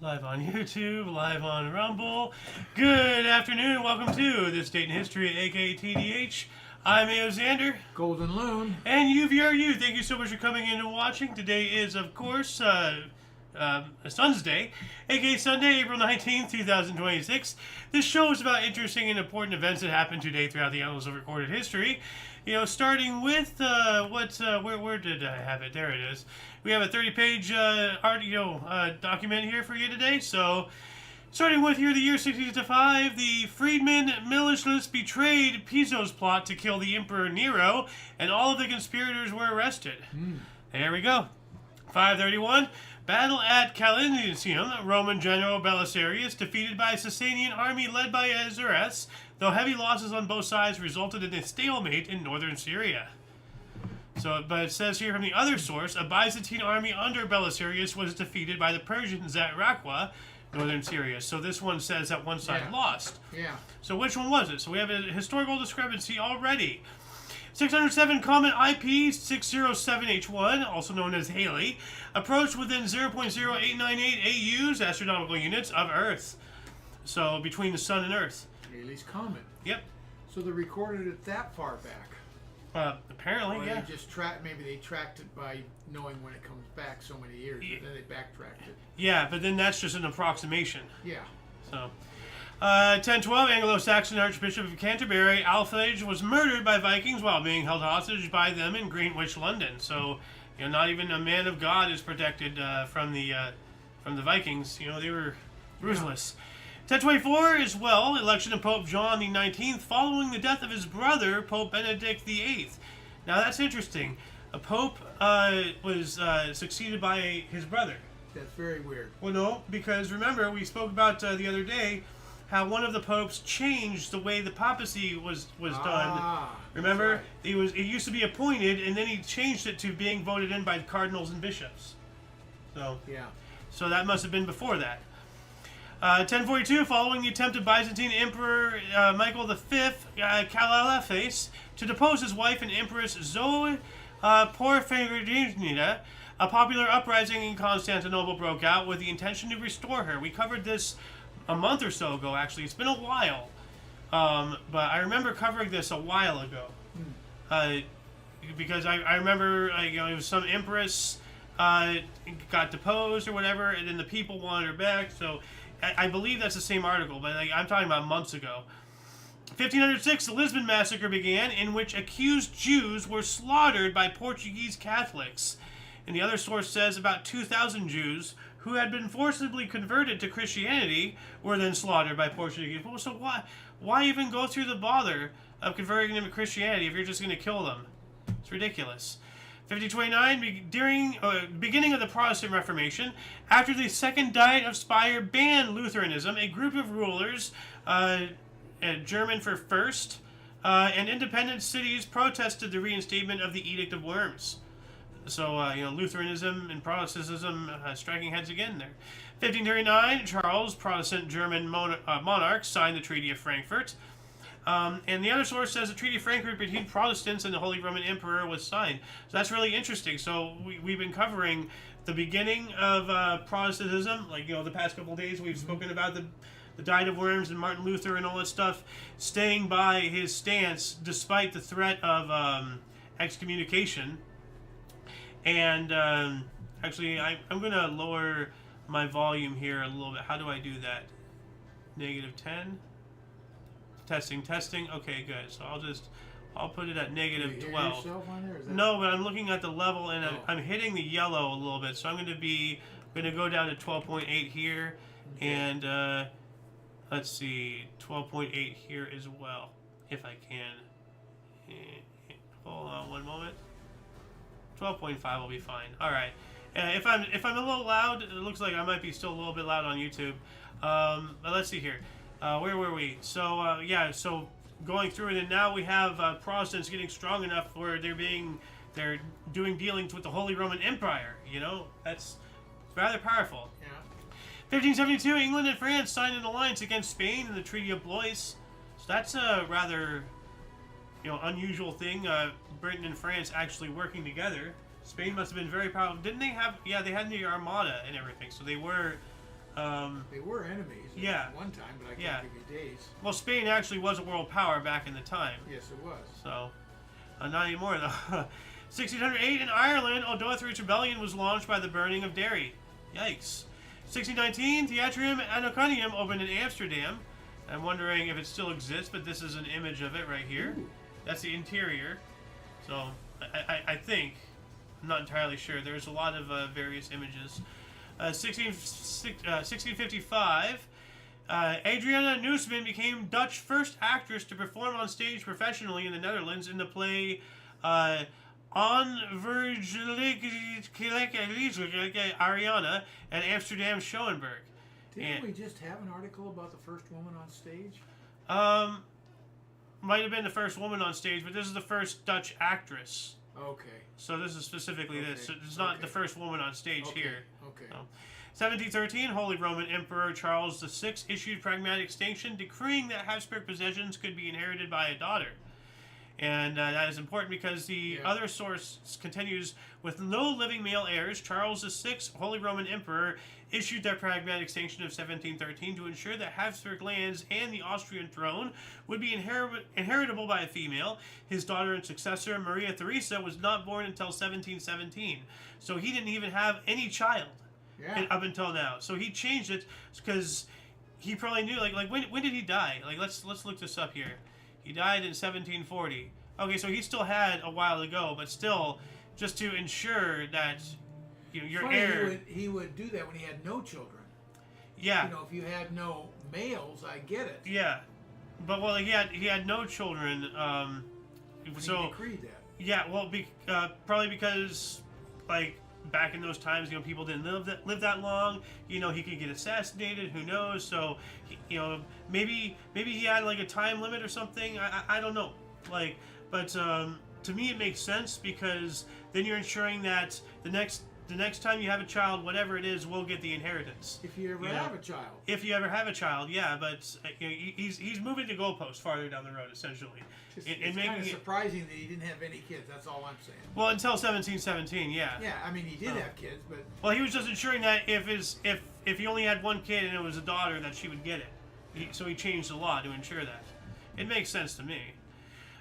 Live on YouTube, live on Rumble. Good afternoon, welcome to This Date in History, aka TDH. I'm AO Xander. Golden Loon. And UVRU, thank you so much for coming in and watching. Today is, of course, Sun's Day, aka Sunday, April 19th, 2026. This show is about interesting and important events that happened today throughout the annals of recorded history. You know, starting with, where did I have it? There it is. We have a 30-page document here for you today. So, starting with here, the year 65, the freedmen militias betrayed Piso's plot to kill the Emperor Nero, and all of the conspirators were arrested. There we go. 531, battle at Calenium, Roman general Belisarius defeated by a Sasanian army led by Azuras, though heavy losses on both sides resulted in a stalemate in northern Syria. So, but it says here from the other source, a Byzantine army under Belisarius was defeated by the Persians at Raqqa, northern Syria. So this one says that one side lost. Yeah. So which one was it? So we have a historical discrepancy already. 607 Comet IP 607H1, also known as Halley, approached within 0.0898 AUs, astronomical units, of Earth. So between the Sun and Earth. Halley's Comet. Yep. So they recorded it that far back. Apparently, or yeah. They just maybe they tracked it by knowing when it comes back so many years, and then they backtracked it. Yeah, but then that's just an approximation. Yeah. So, 1012, Anglo-Saxon Archbishop of Canterbury, Alfred, was murdered by Vikings while being held hostage by them in Greenwich, London. So, you know, not even a man of God is protected from the Vikings. You know, they were ruthless. 1024 as well, election of Pope John the 19th following the death of his brother, Pope Benedict VIII. Now that's interesting. A pope was succeeded by his brother. That's very weird. Well, no, because remember, we spoke about the other day how one of the popes changed the way the papacy was done. Remember? Right. It used to be appointed, and then he changed it to being voted in by cardinals and bishops. So, yeah. So that must have been before that. 1042, following the attempt of Byzantine Emperor Michael V, Calaphace, to depose his wife and Empress Zoe Porphyrinida, a popular uprising in Constantinople broke out with the intention to restore her. We covered this a month or so ago, actually. It's been a while. But I remember covering this a while ago. Because I remember it was some empress got deposed or whatever, and then the people wanted her back, so I believe that's the same article, but I'm talking about months ago. 1506, the Lisbon Massacre began, in which accused Jews were slaughtered by Portuguese Catholics. And the other source says about 2,000 Jews who had been forcibly converted to Christianity were then slaughtered by Portuguese people. So why even go through the bother of converting them to Christianity if you're just going to kill them? It's ridiculous. 1529, during beginning of the Protestant Reformation, after the Second Diet of Speyer banned Lutheranism, a group of rulers, German for first, and independent cities protested the reinstatement of the Edict of Worms. So, Lutheranism and Protestantism striking heads again there. 1539, Charles, Protestant German monarch, signed the Treaty of Frankfurt. And the other source says the Treaty of Frankfurt between Protestants and the Holy Roman Emperor was signed. So that's really interesting. So we've been covering the beginning of Protestantism, the past couple of days. We've spoken about the Diet of Worms and Martin Luther and all that stuff, staying by his stance despite the threat of excommunication. And actually, I'm going to lower my volume here a little bit. How do I do that? -10? Testing. Okay, good. So I'll put it at -12. Yourself on there? No, but I'm looking at the level and I'm hitting the yellow a little bit. So I'm going to go down to 12.8 here, and let's see, 12.8 here as well, if I can. Hold on one moment. 12.5 will be fine. All right. If I'm a little loud, it looks like I might be still a little bit loud on YouTube. But let's see here. Where were we? So, so going through it, and now we have Protestants getting strong enough where they're doing dealings with the Holy Roman Empire. You know, that's rather powerful. Yeah. 1572, England and France signed an alliance against Spain in the Treaty of Blois. So that's a rather, unusual thing. Britain and France actually working together. Spain must have been very powerful. Didn't they have? Yeah, they had the Armada and everything. So they were They were enemies at one time, but I can't give you days. Well, Spain actually was a world power back in the time. Yes, it was. So, not anymore, though. 1608 in Ireland, O'Dothrey's rebellion was launched by the burning of Derry. Yikes. 1619, Theatrium Anaconium opened in Amsterdam. I'm wondering if it still exists, but this is an image of it right here. Ooh. That's the interior. So, I think, I'm not entirely sure. There's a lot of various images. 1655, Adriana Nuisman became Dutch first actress to perform on stage professionally in the Netherlands in the play Onvergelijkelijke Ariana at Amsterdam Schoenberg. Didn't we just have an article about the first woman on stage? Might have been the first woman on stage, but this is the first Dutch actress. Okay. So this is specifically this. So it's not the first woman on stage here. Okay. So, 1713, Holy Roman Emperor Charles VI issued pragmatic sanction decreeing that Habsburg possessions could be inherited by a daughter. And that is important because the other source continues, with no living male heirs, Charles VI, Holy Roman Emperor, issued their pragmatic sanction of 1713 to ensure that Habsburg lands and the Austrian throne would be inheritable by a female. His daughter and successor, Maria Theresa, was not born until 1717. So he didn't even have any child up until now. So he changed it because he probably knew, like when did he die? Like, let's look this up here. He died in 1740. Okay, so he still had a while to go, but still, just to ensure that your heir. He would do that when he had no children. Yeah. If you had no males, I get it. Yeah, but he had no children. He so decreed that. Yeah, well, probably because back in those times, people didn't live that long. He could get assassinated. Who knows? So, maybe he had a time limit or something. I don't know. But to me, it makes sense because then you're ensuring that the next time you have a child, whatever it is, will get the inheritance. If you ever have a child. If you ever have a child, yeah. But he's moving the goalposts farther down the road, essentially. It's kind of surprising that he didn't have any kids. That's all I'm saying. Well, until 1717, yeah. Yeah, I mean he did have kids, but. Well, he was just ensuring that if he only had one kid and it was a daughter, that she would get it. So he changed the law to ensure that. It makes sense to me.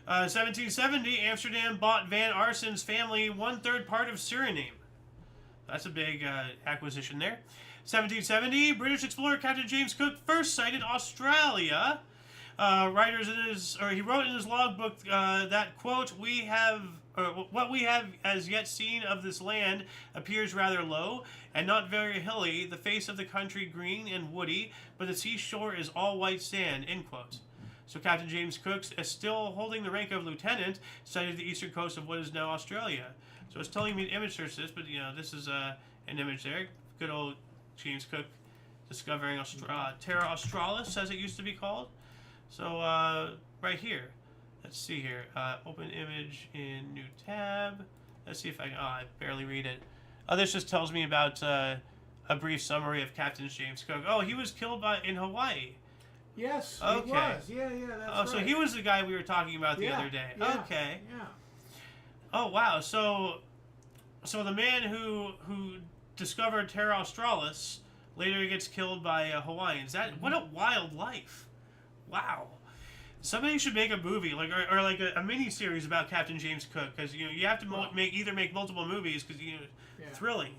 1770, Amsterdam bought Van Arsen's family 1/3 part of Suriname. That's a big acquisition there. 1770, British explorer Captain James Cook first sighted Australia. He wrote in his logbook that, quote, what we have as yet seen of this land appears rather low and not very hilly, the face of the country green and woody, but the seashore is all white sand, end quote. So Captain James Cook, still holding the rank of lieutenant, sighted the eastern coast of what is now Australia. So it's telling me an image search this, but this is an image there. Good old James Cook discovering Terra Australis, as it used to be called. So right here, let's see here. Open image in new tab. Let's see if I barely read it. Oh, this just tells me about a brief summary of Captain James Cook. Oh, he was killed in Hawaii. Yes, okay. He was. Yeah, that's right. So he was the guy we were talking about the other day. Yeah, okay. Yeah. Oh, wow. So the man who discovered Terra Australis later gets killed by Hawaiians. What a wild life. Wow. Somebody should make a movie, or a mini series about Captain James Cook, because you have to either make multiple movies because thrilling.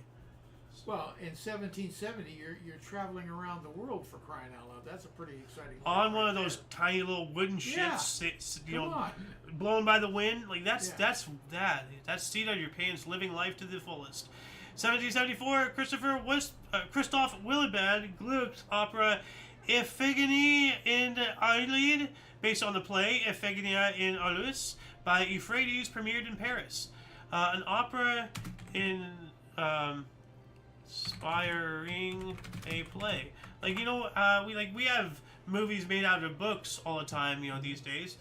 Well, in 1770, you're traveling around the world, for crying out loud. That's a pretty exciting. On one of those tiny little wooden ships, blown by the wind. That's seat on your pants, living life to the fullest. 1774, Christoph Willibald Gluck's opera Iphigenie in Aulide, based on the play Iphigenia in Aulus by Euphrates, premiered in Paris. An opera inspiring a play. We have movies made out of books all the time, these days.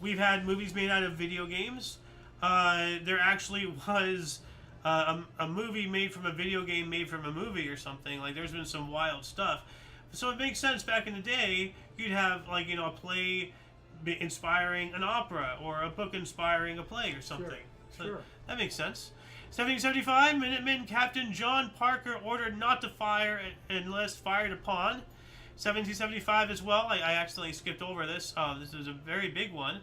We've had movies made out of video games. There actually was a movie made from a video game made from a movie or something. There's been some wild stuff. So it makes sense back in the day, you'd have a play inspiring an opera or a book inspiring a play or something. Sure. That makes sense. 1775, Minutemen Captain John Parker ordered not to fire unless fired upon. 1775 as well. I accidentally skipped over this. This is a very big one.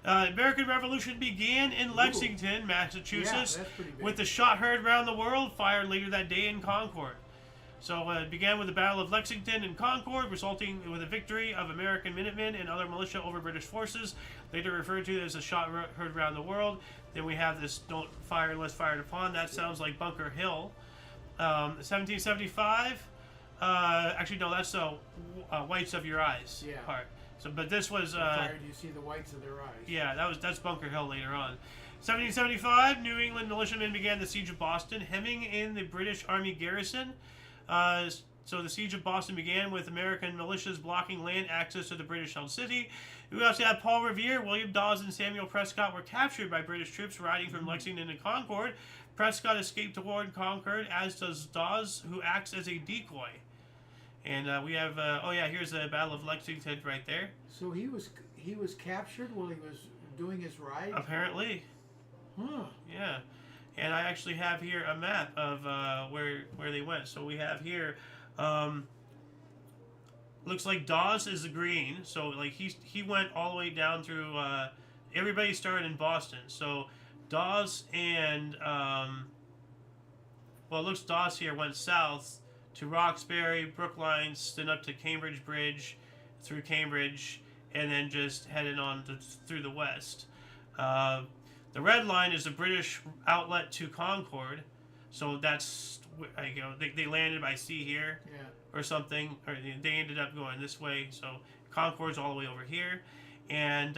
American Revolution began in Lexington, Massachusetts, that's pretty big. with the shot heard round the world, fired later that day in Concord. So it began with the Battle of Lexington and Concord, resulting with a victory of American Minutemen and other militia over British forces, later referred to as a shot heard round the world. Then we have this don't fire unless fired upon. That sounds like Bunker Hill. 1775. Actually, no, that's the whites of your eyes part. So, but this was. Fired, you see the whites of their eyes. Yeah, that's Bunker Hill later on. 1775, New England militiamen began the siege of Boston, hemming in the British Army garrison. So the siege of Boston began with American militias blocking land access to the British-held city. We also had Paul Revere, William Dawes, and Samuel Prescott were captured by British troops riding from Lexington to Concord. Prescott escaped toward Concord, as does Dawes, who acts as a decoy. And we have, here's the Battle of Lexington right there. So he was captured while he was doing his ride? Apparently. Huh. Yeah. And I actually have here a map of where they went. So we have here, looks like Dawes is the green. So like he went all the way down through. Everybody started in Boston. So Dawes and it looks Dawes here went south to Roxbury, Brookline, then up to Cambridge Bridge, through Cambridge, and then just headed on through the west. The red line is the British outlet to Concord, so that's they landed by sea here, or something, or they ended up going this way. So Concord's all the way over here, and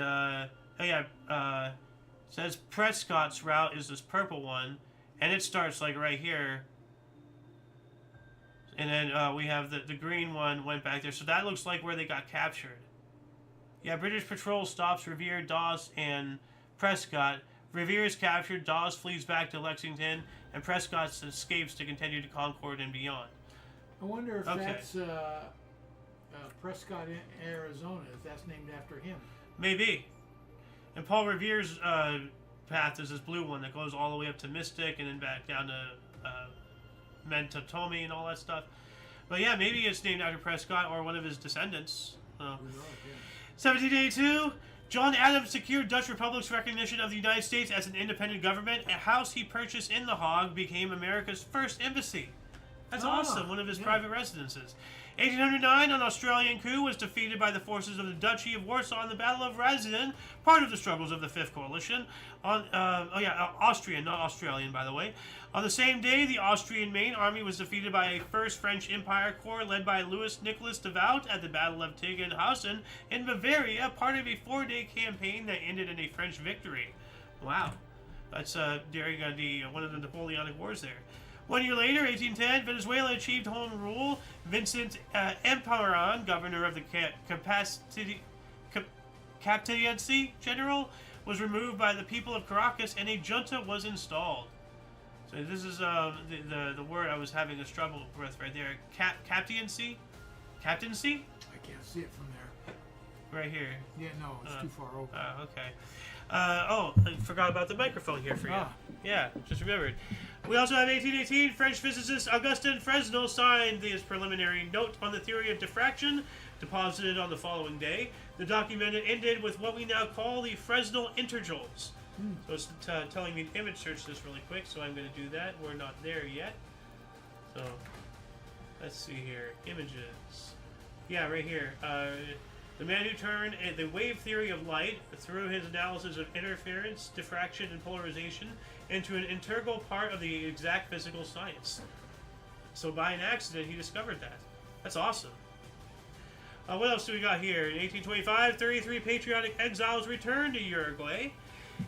says Prescott's route is this purple one, and it starts like right here. And then we have the green one went back there. So that looks like where they got captured. Yeah, British patrol stops Revere, Dawes, and Prescott. Revere is captured, Dawes flees back to Lexington, and Prescott escapes to continue to Concord and beyond. I wonder if that's Prescott, Arizona, if that's named after him. Maybe. And Paul Revere's path is this blue one that goes all the way up to Mystic and then back down to Mentatomi and all that stuff. But yeah, maybe it's named after Prescott or one of his descendants. 1782, John Adams secured Dutch Republic's recognition of the United States as an independent government. A house he purchased in The Hague became America's first embassy. That's awesome, one of his private residences. 1809, an Australian coup was defeated by the forces of the Duchy of Warsaw in the Battle of Razin, part of the struggles of the Fifth Coalition. Austrian, not Australian, by the way. On the same day, the Austrian main army was defeated by a First French Empire Corps led by Louis Nicholas Devout at the Battle of Tegenhausen in Bavaria, part of a 4-day campaign that ended in a French victory. Wow. That's during one of the Napoleonic Wars there. 1 year later, 1810, Venezuela achieved home rule. Vincent Emparan, governor of the Captaincy General, was removed by the people of Caracas, and a junta was installed. So this is the word I was having a struggle with right there. Captaincy? Captaincy? I can't see it from there. Right here. Yeah, no, it's too far over. Okay. I forgot about the microphone here for you. Yeah, just remembered. We also have 1818, French physicist Augustin Fresnel signed his preliminary note on the theory of diffraction, deposited on the following day. The document ended with what we now call the Fresnel interjoules. So it's telling me to image search this really quick, so I'm going to do that. We're not there yet. So, let's see here. Images. Yeah, right here. The man who turned the wave theory of light, through his analysis of interference, diffraction, and polarization, into an integral part of the exact physical science. So by an accident, he discovered that. That's awesome. What else do we got here? In 1825, 33 patriotic exiles returned to Uruguay.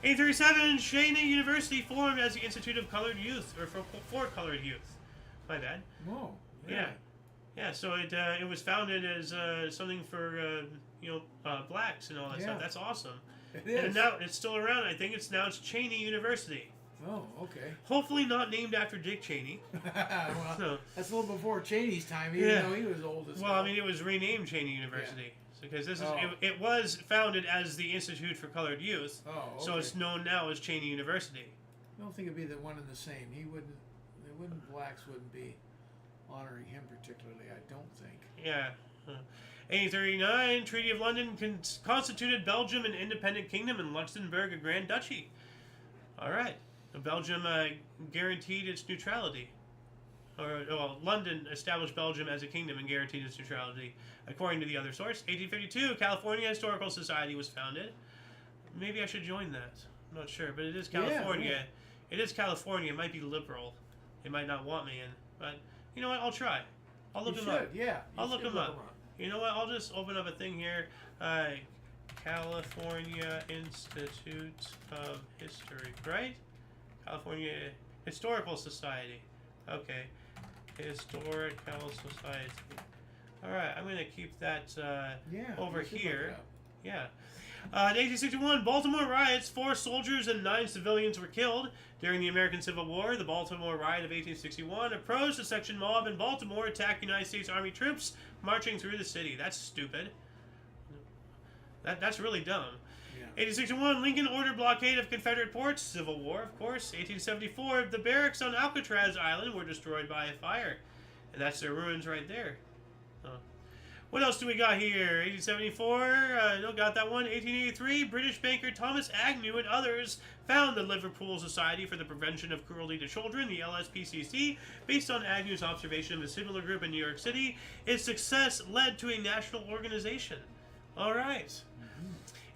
1837, Cheyney University formed as the Institute of Colored Youth, or for Colored Youth. My bad. Whoa. Yeah. Yeah, so it was founded as something for blacks and all that stuff. That's awesome. It is. And now it's still around. I think it's Cheyney University. Oh, okay. Hopefully not named after Dick Cheney. Well, so, that's a little before Cheney's time, even though he was old as well. I mean, it was renamed Cheyney University because this is it was founded as the Institute for Colored Youth. Oh, okay. So it's known now as Cheyney University. don't think it'd be the one and the same. Blacks wouldn't be honoring him particularly, I don't think. Yeah. 1839, Treaty of London constituted Belgium an independent kingdom and Luxembourg a Grand Duchy. All right. Belgium guaranteed its neutrality. London established Belgium as a kingdom and guaranteed its neutrality, according to the other source. 1852, California Historical Society was founded. Maybe I should join that. I'm not sure, but it is California. Yeah. It is California. It might be liberal. They might not want me in, but you know what? I'll try. I'll look them up. Yeah. I'll look them up. You know what? I'll just open up a thing here. California Institute of History, right? California Historical Society. Okay. Historical Society. All right, I'm going to keep that over here. Yeah. In 1861, Baltimore riots. 4 soldiers and 9 civilians were killed during the American Civil War. The Baltimore riot of 1861. A pro-secession mob in Baltimore attacked United States Army troops marching through the city. That's stupid. That's really dumb. Yeah. 1861, Lincoln ordered blockade of Confederate ports. Civil War, of course. 1874, the barracks on Alcatraz Island were destroyed by a fire. And that's their ruins right there. What else do we got here? 1874, no, got that one. 1883, British banker Thomas Agnew and others found the Liverpool Society for the Prevention of Cruelty to Children, the LSPCC, based on Agnew's observation of a similar group in New York City. Its success led to a national organization. All right.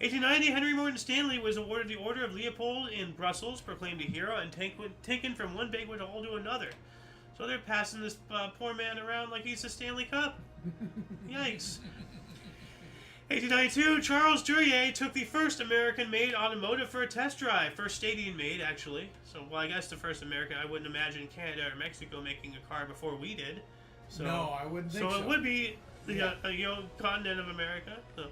1890, Henry Morton Stanley was awarded the Order of Leopold in Brussels, proclaimed a hero, and taken from one banquet hall to another. So they're passing this poor man around like he's a Stanley Cup. Yikes. 1892, Charles Duryea took the first American-made automotive for a test drive. First stadium-made, actually. So, well, I guess the first American. I wouldn't imagine Canada or Mexico making a car before we did. So, no, I wouldn't think so. So it would be the continent of America. So,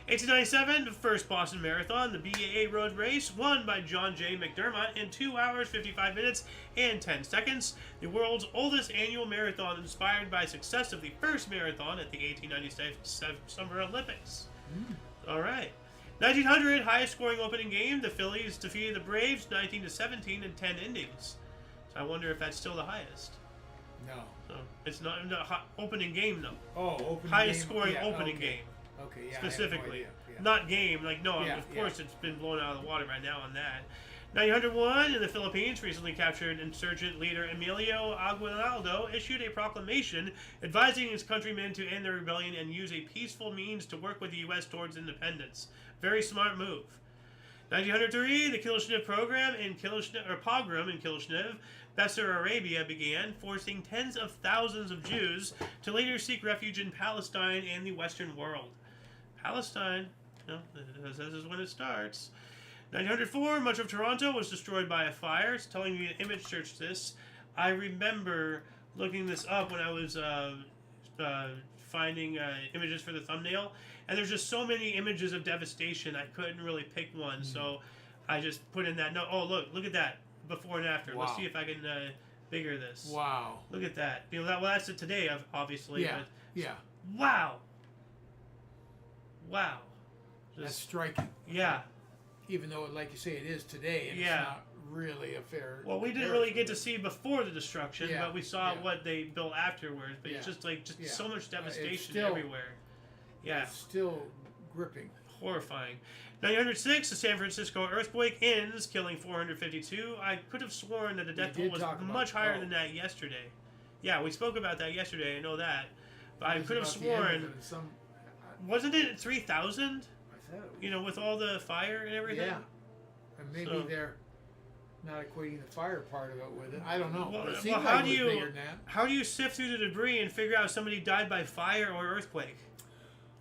1897, the first Boston Marathon, the BAA road race, won by John J. McDermott in 2 hours, 55 minutes, and 10 seconds. The world's oldest annual marathon, inspired by success of the first marathon at the 1896 Summer Olympics. All right. 1900, highest scoring opening game. The Phillies defeated the Braves 19-17 in 10 innings. So I wonder if that's still the highest. No. So it's not opening game, though. Oh, opening highest game. scoring opening game. Okay, yeah. Specifically. No Not game. Like, no, of course it's been blown out of the water right now on that. 1901, in the Philippines, recently captured insurgent leader Emilio Aguinaldo issued a proclamation advising his countrymen to end their rebellion and use a peaceful means to work with the U.S. towards independence. Very smart move. 1903, the Kilshnev pogrom in Kilshnev, Bessarabia began, forcing tens of thousands of Jews to later seek refuge in Palestine and the Western world. Palestine, this is when it starts. 1904, much of Toronto was destroyed by a fire. It's telling me to image search this. I remember looking this up when I was finding images for the thumbnail, and there's just so many images of devastation, I couldn't really pick one, so I just put in that note. Oh, look at that, before and after. Wow. Let's see if I can bigger this. Wow. Look at that. That's it today, obviously. Yeah, but yeah. Wow. That's striking. Yeah. Even though, like you say, it is today, and it's not really a fair... Well, we didn't really get to see before the destruction, but we saw what they built afterwards. But it's just so much devastation everywhere. Yeah. It's still gripping. Horrifying. 1906, the San Francisco earthquake ends, killing 452. I could have sworn that the death toll was much higher than that yesterday. Yeah, we spoke about that yesterday, I know that. But I could have sworn... Wasn't it 3,000? With all the fire and everything? Yeah. And maybe they're not equating the fire part of it with it. I don't know. Well, how do you sift through the debris and figure out somebody died by fire or earthquake?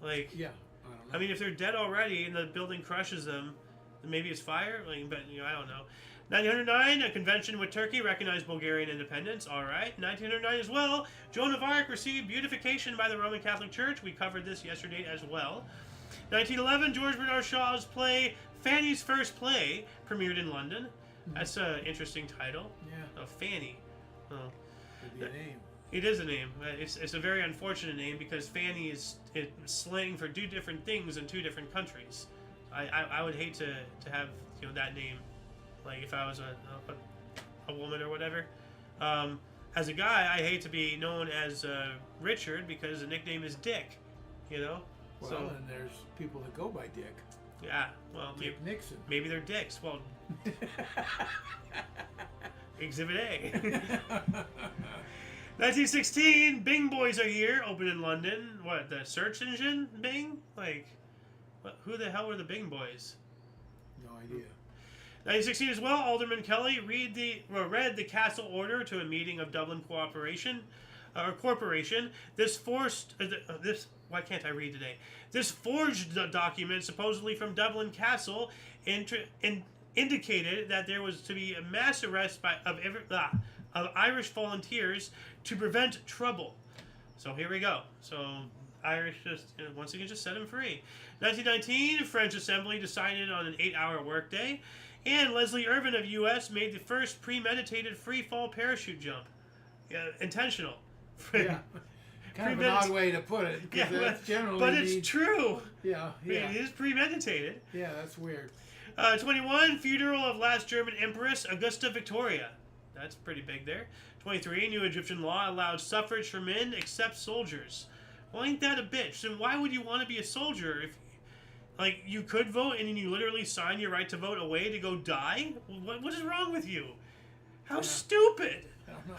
Like, yeah, I don't know. I mean, if they're dead already and the building crushes them, then maybe it's fire. But I don't know. 1909, a convention with Turkey recognized Bulgarian independence. All right. 1909 as well, Joan of Arc received beatification by the Roman Catholic Church. We covered this yesterday as well. 1911, George Bernard Shaw's play Fanny's First Play premiered in London. That's an interesting title. Yeah. Fanny. Could be a name. It is a name. It's a very unfortunate name because Fanny is slang for two different things in two different countries. I would hate to have that name. Like if I was a a woman or whatever. As a guy, I hate to be known as Richard because the nickname is Dick. You know. Well, So and there's people that go by Dick. yeah. Well, Dick Nixon. maybe they're dicks. Well, Exhibit A. 1916, Bing Boys are here. Open in London. What, the search engine Bing? Like, who the hell were the Bing Boys? No idea. 1916 as well. Alderman Kelly read the Castle Order to a meeting of Dublin Corporation. This forced this. Why can't I read today? This forged document, supposedly from Dublin Castle, indicated that there was to be a mass arrest of Irish volunteers to prevent trouble. So here we go. So Irish once again just set them free. 1919, French Assembly decided on an 8-hour workday, and Leslie Irvin of U.S. made the first premeditated free fall parachute jump. Intentional. Yeah. Kind of an odd way to put it. Yeah, That's generally but it's true. Yeah, yeah. It is premeditated. Yeah, that's weird. 21, funeral of last German Empress Augusta Victoria. That's pretty big there. 23, new Egyptian law allowed suffrage for men except soldiers. Well, ain't that a bitch? Then why would you want to be a soldier if, like, you could vote and then you literally sign your right to vote away to go die? What is wrong with you? How stupid! I don't know.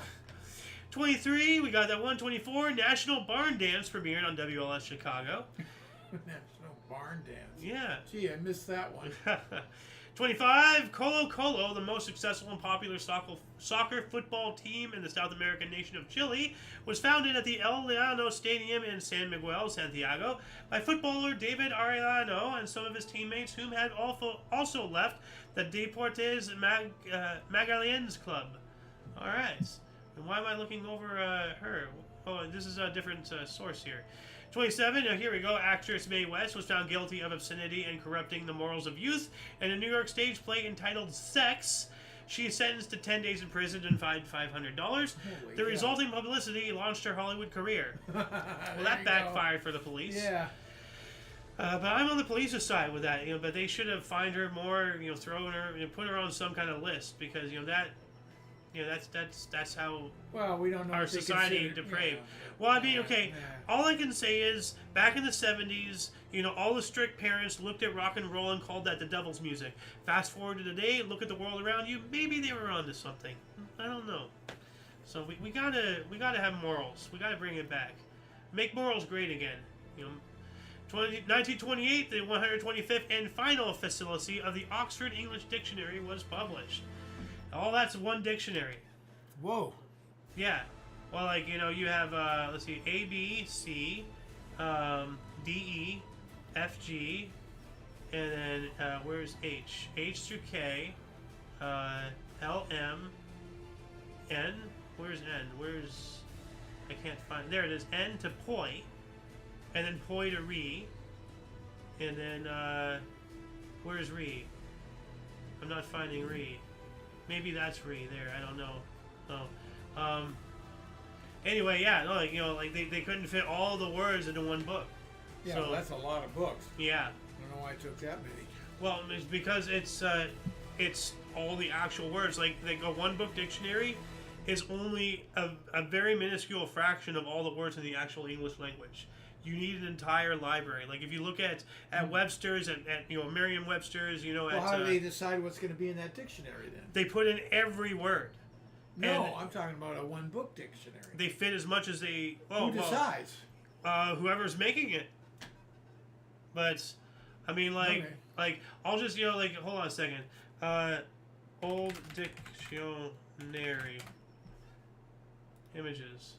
23, we got that one. 24, National Barn Dance premiered on WLS Chicago. National Barn Dance. Yeah. Gee, I missed that one. 25, Colo Colo, the most successful and popular soccer football team in the South American nation of Chile, was founded at the El Llano Stadium in San Miguel, Santiago, by footballer David Arellano and some of his teammates, whom had also left the Deportes Magallanes club. All right. And why am I looking over her? Oh, this is a different source here. 27, here we go. Actress Mae West was found guilty of obscenity and corrupting the morals of youth in a New York stage play entitled Sex. She is sentenced to 10 days in prison and fined $500. The resulting publicity launched her Hollywood career. Well, that backfired for the police. Yeah. But I'm on the police's side with that. But they should have fined her more. Thrown her, put her on some kind of list because that's how we don't know our society depraved. Well, I mean, okay, all I can say is back in the 70s, all the strict parents looked at rock and roll and called that the devil's music. Fast forward to today, look at the world around you, maybe they were onto something. I don't know. So we gotta have morals. We gotta bring it back. Make morals great again. 1928, the 125th and final facility of the Oxford English Dictionary was published. All that's one dictionary. Whoa. Yeah. Well, you have, let's see, A, B, C, D, E, F, G, and then, where's H? H through K, L, M, N, where's N? I can't find, there it is, N to poi, and then poi to re, and then, where's re? I'm not finding re. Maybe that's re there. I don't know. Oh. Anyway, yeah. No, they couldn't fit all the words into one book. Yeah, so, well, that's a lot of books. Yeah. I don't know why I took that many. Well, it's because it's all the actual words. Like a one book dictionary is only a very minuscule fraction of all the words in the actual English language. You need an entire library. Like if you look at Webster's, at Merriam-Webster's, Well, how do they decide what's going to be in that dictionary then? They put in every word. No, I'm talking about a one-book dictionary. They fit as much as they... Who decides? Whoever's making it. But, I mean, I'll just, hold on a second. Old dictionary. Images.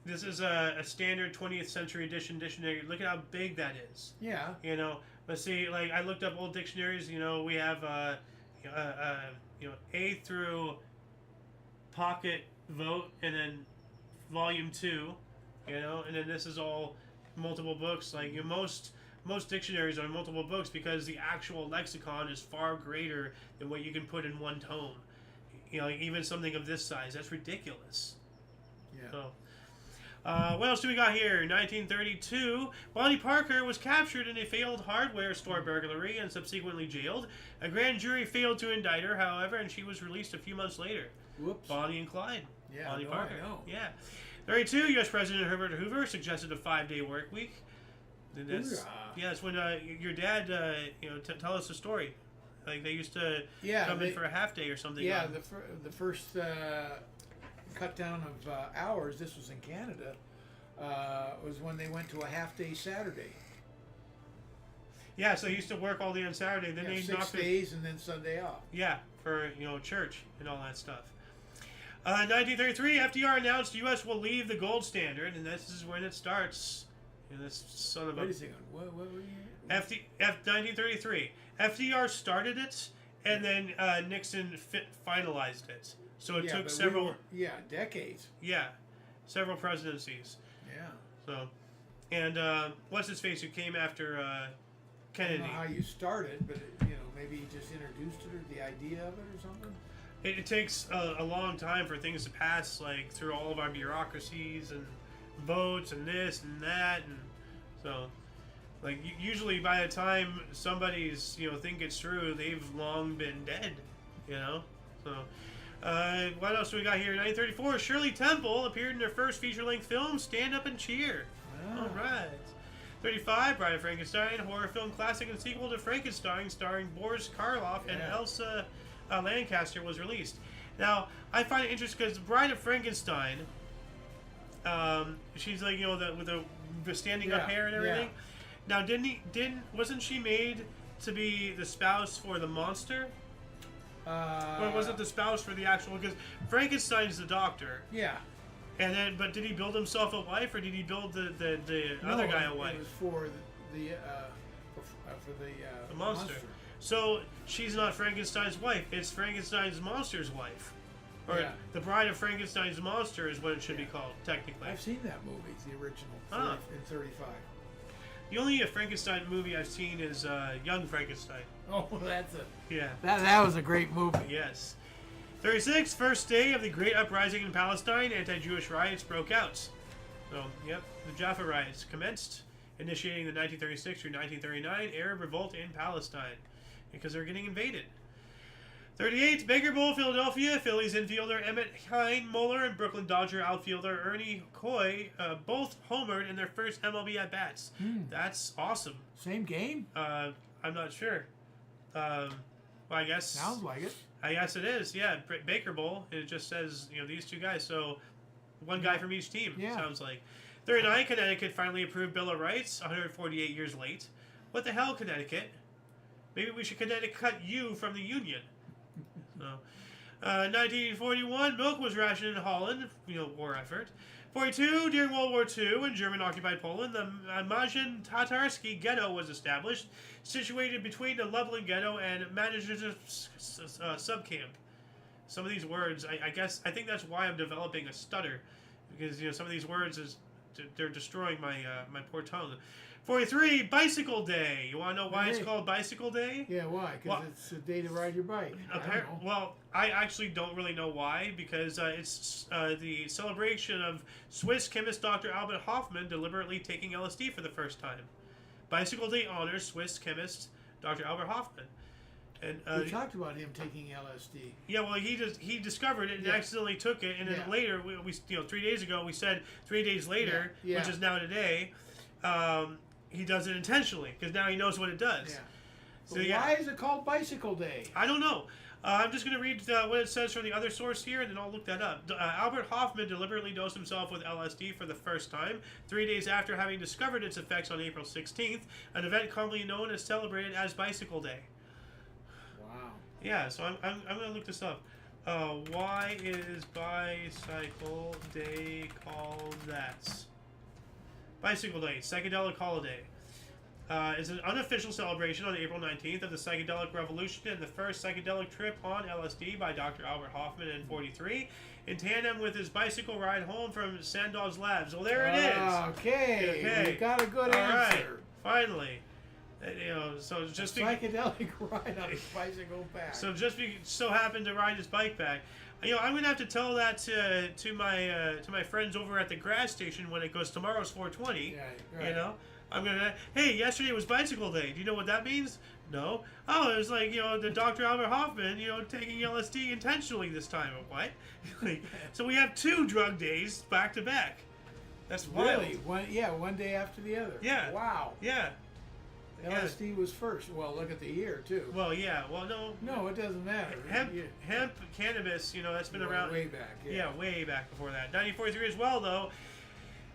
This is a standard 20th century edition dictionary. Look at how big that is. Yeah. But see, I looked up old dictionaries. We have, A through Pocket Vote, and then Volume 2, and then this is all multiple books. Most dictionaries are multiple books because the actual lexicon is far greater than what you can put in one tome. Even something of this size, that's ridiculous. Yeah. So, What else do we got here? 1932, Bonnie Parker was captured in a failed hardware store burglary and subsequently jailed. A grand jury failed to indict her, however, and she was released a few months later. Whoops. Bonnie and Clyde. Yeah, Bonnie no, Parker. I know. Yeah. 32, U.S. President Herbert Hoover suggested a 5-day work week. And that's, yeah, that's when your dad, tell us the story. Like they used to come in for a half day or something. Yeah, the first cut down of hours, this was in Canada, was when they went to a half-day Saturday. Yeah, so he used to work all day on Saturday. Then they 6 days and then Sunday off. Yeah, for church and all that stuff. 1933, FDR announced U.S. will leave the gold standard, and this is when it starts. This son of a... Wait a second. What were you... 1933. FDR started it, and then Nixon finalized it. So it took several... decades. Yeah, several presidencies. Yeah. So, and what's his face who came after Kennedy? I don't know how you started, but maybe you just introduced it or the idea of it or something. It takes a long time for things to pass, like through all of our bureaucracies and votes and this and that, and so like usually by the time somebody's think it's true, they've long been dead. So what else do we got here? 1934, Shirley Temple appeared in her first feature-length film, Stand Up and Cheer. All right. 35, Bride of Frankenstein, horror film classic and sequel to Frankenstein, starring Boris Karloff and Elsa Lancaster, was released. Now, I find it interesting because Bride of Frankenstein, she's like with the standing up hair and everything. Now, wasn't she made to be the spouse for the monster? Or was it the spouse for the actual? Because Frankenstein's the doctor. Yeah. And then, but did he build himself a wife, or did he build the other guy a wife? It was for the monster. So she's not Frankenstein's wife; it's Frankenstein's monster's wife, or the Bride of Frankenstein's monster is what it should be called technically. I've seen that movie, the original, in '35. The only Frankenstein movie I've seen is Young Frankenstein. Oh, that's yeah. That was a great movie. Yes. 36, first day of the Great Uprising in Palestine, anti-Jewish riots broke out. So, the Jaffa riots commenced, initiating the 1936 through 1939 Arab revolt in Palestine, because they're getting invaded. 38, Baker Bowl, Philadelphia, Phillies infielder Emmett Muller and Brooklyn Dodger outfielder Ernie Coy both homered in their first MLB at-bats. That's awesome. Same game? I'm not sure. Well, I guess... Sounds like it. I guess it is, yeah. Baker Bowl. It just says, these two guys. So, one guy from each team, sounds like. 39, Connecticut finally approved Bill of Rights, 148 years late. What the hell, Connecticut? Maybe we should Connecticut cut you from the Union. 1941, milk was rationed in Holland, war effort. 42, during World War II, in German-occupied Poland, the Majin Tatarsky Ghetto was established, situated between the Lublin Ghetto and Manchester subcamp. Some of these words, I think that's why I'm developing a stutter, because some of these words they're destroying my my poor tongue. 43, Bicycle Day. You want to know why it's called Bicycle Day? Yeah, why? Because it's a day to ride your bike. Well, I actually don't really know why, because it's the celebration of Swiss chemist Dr. Albert Hofmann deliberately taking LSD for the first time. Bicycle Day honors Swiss chemist Dr. Albert Hofmann. And we talked about him taking LSD. Yeah, well, he discovered it and accidentally took it, and then later, we 3 days ago, we said 3 days later, which is now today, he does it intentionally, because now he knows what it does. Yeah. So, why is it called Bicycle Day? I don't know. I'm just going to read what it says from the other source here, and then I'll look that up. Albert Hofmann deliberately dosed himself with LSD for the first time, 3 days after having discovered its effects on April 16th, an event commonly known as celebrated as Bicycle Day. Wow. Yeah, so I'm going to look this up. Why is Bicycle Day called that? Bicycle Day, Psychedelic Holiday, is an unofficial celebration on April 19th of the psychedelic revolution and the first psychedelic trip on LSD by Dr. Albert Hofmann in 1943, in tandem with his bicycle ride home from Sandow's labs. Well, there it is. Okay. We got a good answer. Right. Finally. So just psychedelic ride on his bicycle back. So just so happened to ride his bike back. I'm gonna have to tell that to my friends over at the gas station when it goes tomorrow's 420. Yeah, right. I'm gonna. Hey, yesterday was bicycle day. Do you know what that means? No. Oh, it was like the Dr. Albert Hoffman taking LSD intentionally this time. What? So we have 2 drug days back to back. That's wild. Really? One day after the other. Yeah. Wow. Yeah. LSD was first. Well, look at the year too. Well, yeah. Well, no. No, it doesn't matter. Hemp, cannabis. That's been around way back. Yeah, way back before that. 1943 as well, though.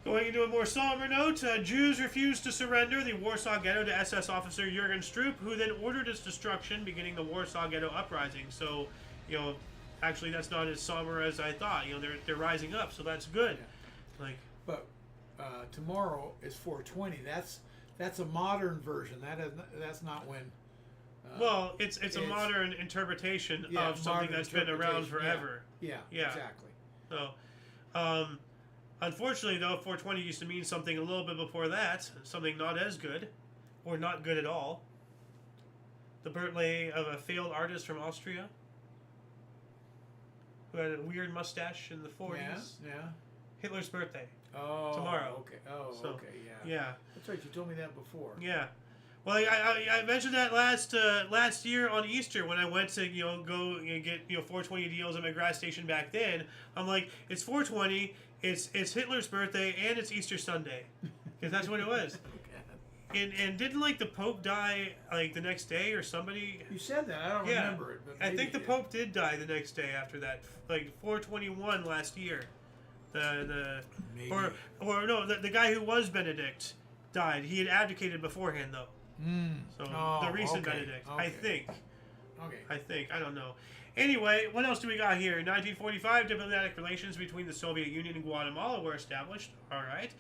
Going into a more somber note, Jews refused to surrender the Warsaw Ghetto to SS officer Jürgen Stroop, who then ordered its destruction, beginning the Warsaw Ghetto uprising. So, actually, that's not as somber as I thought. They're rising up, so that's good. Yeah. But tomorrow is 420. That's a modern version. That's not when. Well, it's a modern interpretation of something that's been around forever. Yeah, exactly. So, unfortunately, though, 420 used to mean something a little bit before that, something not as good, or not good at all. The birthday of a failed artist from Austria who had a weird mustache in the 40s. Yeah. Hitler's birthday. Oh, tomorrow. Okay. Oh, so, okay. Yeah. Yeah. That's right. You told me that before. Yeah. Well, I mentioned that last year on Easter when I went to go get 420 deals at my gas station back then. I'm like, it's 420, it's Hitler's birthday, and it's Easter Sunday, because that's what it was. And didn't the Pope die the next day or somebody? You said that. I don't remember it. But I think the Pope did die the next day after that, 421 last year. The guy who was Benedict died. He had abdicated beforehand though. So the recent Benedict, I think. Okay. I don't know. Anyway, what else do we got here? In 1945, diplomatic relations between the Soviet Union and Guatemala were established. All right.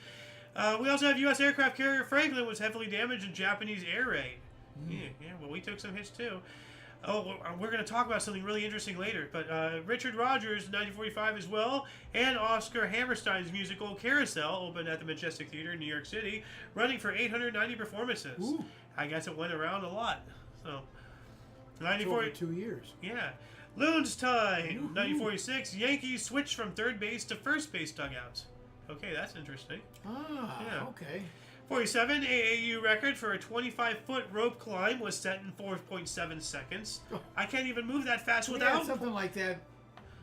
We also have U.S. aircraft carrier Franklin was heavily damaged in Japanese air raid. Yeah. Well, we took some hits too. Oh, we're going to talk about something really interesting later. But Richard Rodgers, 1945 as well, and Oscar Hammerstein's musical Carousel opened at the Majestic Theater in New York City, running for 890 performances. Ooh. I guess it went around a lot. So, over 2 years. Yeah. Loon's time, 1946. Yankees switched from third base to first base dugouts. Okay, that's interesting. Yeah. Okay. 47, AAU record for a 25-foot rope climb was set in 4.7 seconds. I can't even move that fast without... something like that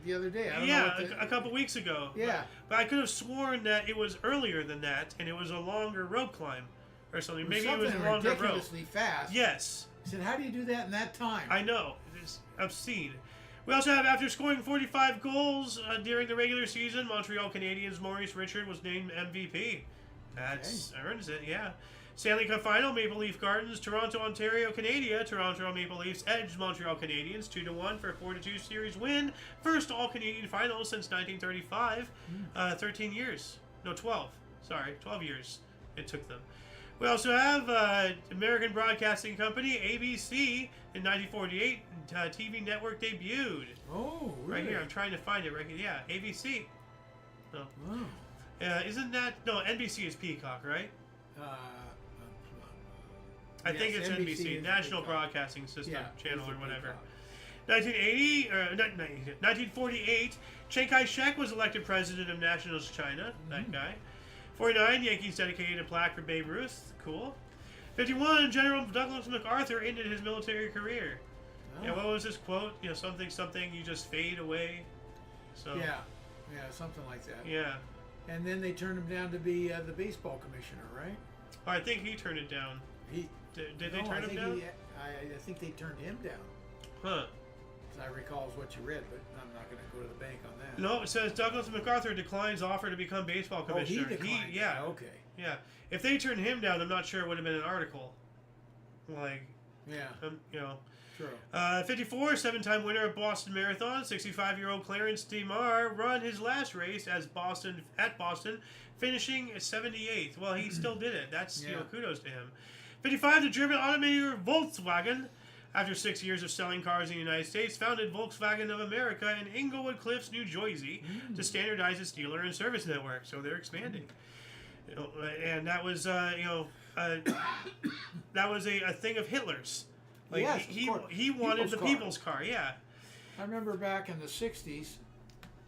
the other day. I don't know a couple weeks ago. Yeah. But I could have sworn that it was earlier than that, and it was a longer rope climb or something. Maybe it was a longer rope. Ridiculously fast. Yes. I said, how do you do that in that time? I know. It's obscene. We also have, after scoring 45 goals during the regular season, Montreal Canadiens' Maurice Richard was named MVP. That earns it, yeah. Stanley Cup Final, Maple Leaf Gardens, Toronto, Ontario, Canada. Toronto Maple Leafs edged Montreal Canadiens 2-1 for a 4-2 series win. First All-Canadian Final since 1935. 13 years. No, 12. Sorry, 12 years it took them. We also have American Broadcasting Company, ABC, in 1948. TV network debuted. Oh, really? Right here, I'm trying to find it right here. Yeah, ABC. No. Wow. Isn't that... No, NBC is Peacock, right? I think it's NBC, National Broadcasting System channel or whatever. 1948, Chiang Kai-shek was elected president of Nationalist China. That guy. 49, Yankees dedicated a plaque for Babe Ruth. Cool. 51, General Douglas MacArthur ended his military career. Oh. Yeah, what was his quote? Something, you just fade away. So. Yeah, something like that. Yeah. And then they turned him down to be the baseball commissioner, right? Oh, I think he turned it down. Did they turn him down? I think they turned him down. Huh. As I recall is what you read, but I'm not going to go to the bank on that. No, it says Douglas MacArthur declines offer to become baseball commissioner. Oh, he declined. Yeah. Okay. Yeah. If they turned him down, I'm not sure it would have been an article. Yeah. True. 54, 7-time winner of Boston Marathon, 65-year-old Clarence DeMar run his last race at Boston, finishing 78th. Well, he still did it. That's kudos to him. 55, the German automaker Volkswagen, after 6 years of selling cars in the United States, founded Volkswagen of America in Englewood Cliffs, New Jersey, to standardize its dealer and service network. So they're expanding. And that was that was a thing of Hitler's. Yes, he wanted the people's car, yeah. I remember back in the 60s,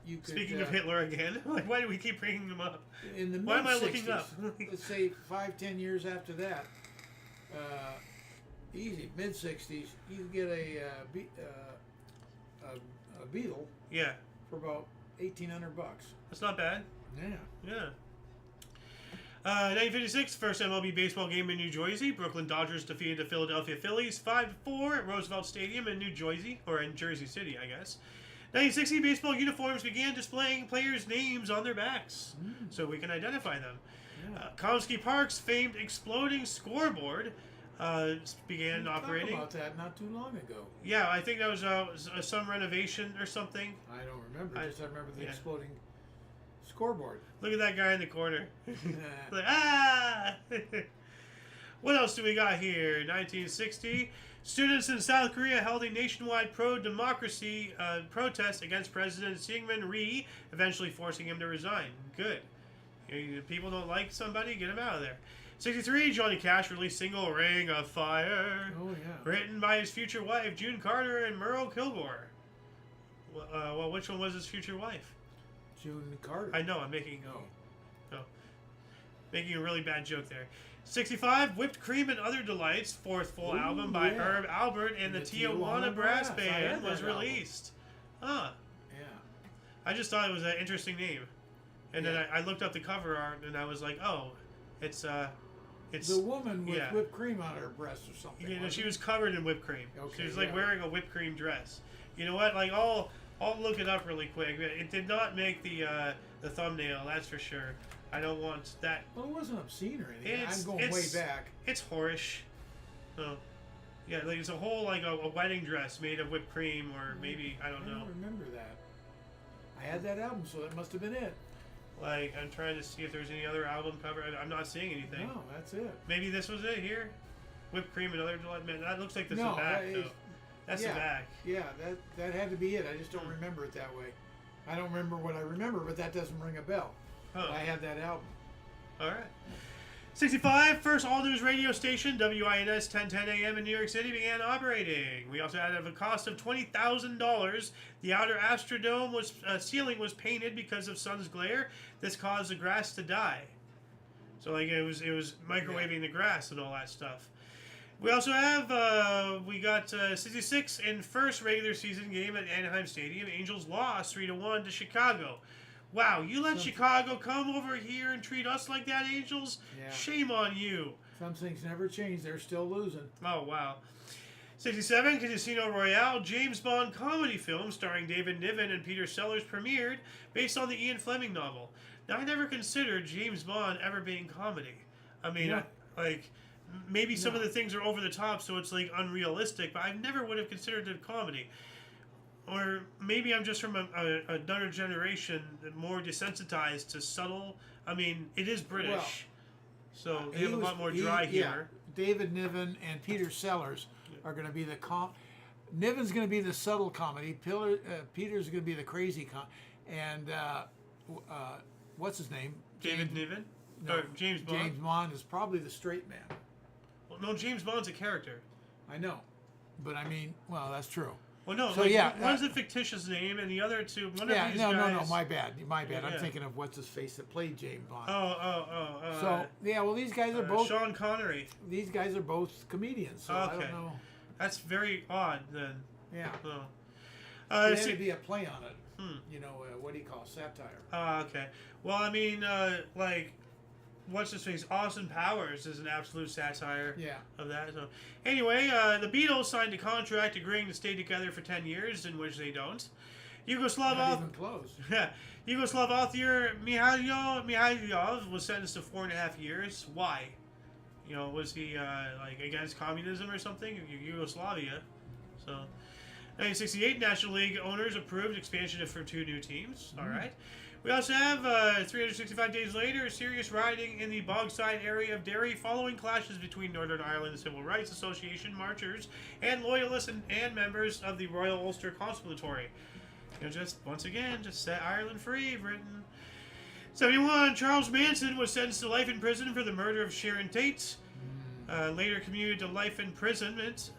you could. Speaking of Hitler again, like, why do we keep bringing him up? In the Why am I mid-60s, looking up? let's say 5-10 years after that, easy mid-60s, you could get a Beetle Yeah, for about $1,800. that's not bad. Yeah. Yeah. 1956, first MLB baseball game in New Jersey. Brooklyn Dodgers defeated the Philadelphia Phillies 5-4 at Roosevelt Stadium in New Jersey, or in Jersey City, I guess. 1960, baseball uniforms began displaying players' names on their backs, so we can identify them. Yeah. Komsky Park's famed exploding scoreboard began operating. Talk about that not too long ago. Yeah, I think that was some renovation or something. I don't remember. I remember the yeah. exploding scoreboard. Look at that guy in the corner. Yeah. Like, ah! What else do we got here? 1960. Students in South Korea held a nationwide pro-democracy protest against President Syngman Rhee, eventually forcing him to resign. Good. People don't like somebody, get him out of there. 63. Johnny Cash released single Ring of Fire. Oh, yeah. Written by his future wife, June Carter, and Merle Kilgore. Well, which one was his future wife? June Carter. I know, I'm making making a really bad joke there. 65, Whipped Cream and Other Delights, fourth full album by Herb Albert and the Tijuana Brass Band was released. Huh. Yeah. I just thought it was an interesting name. And then I looked up the cover art and I was like, oh, it's the woman with whipped cream on her breast or something. You know, she was covered in whipped cream. Okay, she was like wearing a whipped cream dress. You know what? Like I'll look it up really quick. It did not make the thumbnail, that's for sure. I don't want that. Well, it wasn't obscene or anything. I'm going way back. It's whorish. Oh, yeah, like it's a whole like a wedding dress made of whipped cream, or maybe I don't know. I don't remember that. I had that album, so that must have been it. Like I'm trying to see if there's any other album cover. I'm not seeing anything. No, that's it. Maybe this was it here. Whipped cream and other delight. Man, that looks like this is the back though. That's the back. Yeah, that had to be it. I just don't remember it that way. I don't remember what I remember, but that doesn't ring a bell. Huh. I had that album. All right. 65, first all-news radio station, WINS 1010 AM in New York City, began operating. We also had a cost of $20,000. The outer Astrodome ceiling was painted because of sun's glare. This caused the grass to die. So like it was microwaving the grass and all that stuff. We also have we got 66 in first regular season game at Anaheim Stadium. Angels lost 3-1 to Chicago. Wow, you let Chicago come over here and treat us like that, Angels? Yeah. Shame on you. Some things never change. They're still losing. Oh, wow. 67, Casino Royale, James Bond comedy film starring David Niven and Peter Sellers premiered based on the Ian Fleming novel. Now, I never considered James Bond ever being comedy. I mean, maybe some of the things are over the top, so it's like unrealistic, but I never would have considered it comedy. Or maybe I'm just from another generation, more desensitized to subtle. I mean, it is British, so they have a lot more dry humor. Yeah. David Niven and Peter Sellers are going to be the Niven's going to be the subtle comedy. Peter's going to be the crazy and what's his name? David Niven? No, or James Bond? James Bond is probably the straight man. Well, no, James Bond's a character. I know, but I mean, well, that's true. Well, no, so like, one's a fictitious name, and the other two, one of these guys... No, my bad. I'm thinking of what's-his-face that played James Bond. So, well, these guys are both... Sean Connery. These guys are both comedians, so I don't know. That's very odd, then. Yeah. Oh. It had to be a play on it. You know, what do you call it? Satire. Okay. Well, I mean, like... What's-his-face? Austin Powers is an absolute satire of that. So, anyway, the Beatles signed a contract agreeing to stay together for 10 years, in which they don't. Yugoslav author Mihailov was sentenced to 4.5 years. Why? You know, was he like against communism or something? Yugoslavia. So, 1968 National League owners approved expansion for 2 new teams. All right. We also have 365 days later, serious rioting in the Bogside area of Derry following clashes between Northern Ireland Civil Rights Association marchers and loyalists and members of the Royal Ulster Constabulary. You know, just once again, just set Ireland free, Britain. 71, Charles Manson was sentenced to life in prison for the murder of Sharon Tate. Later commuted to life imprisonment.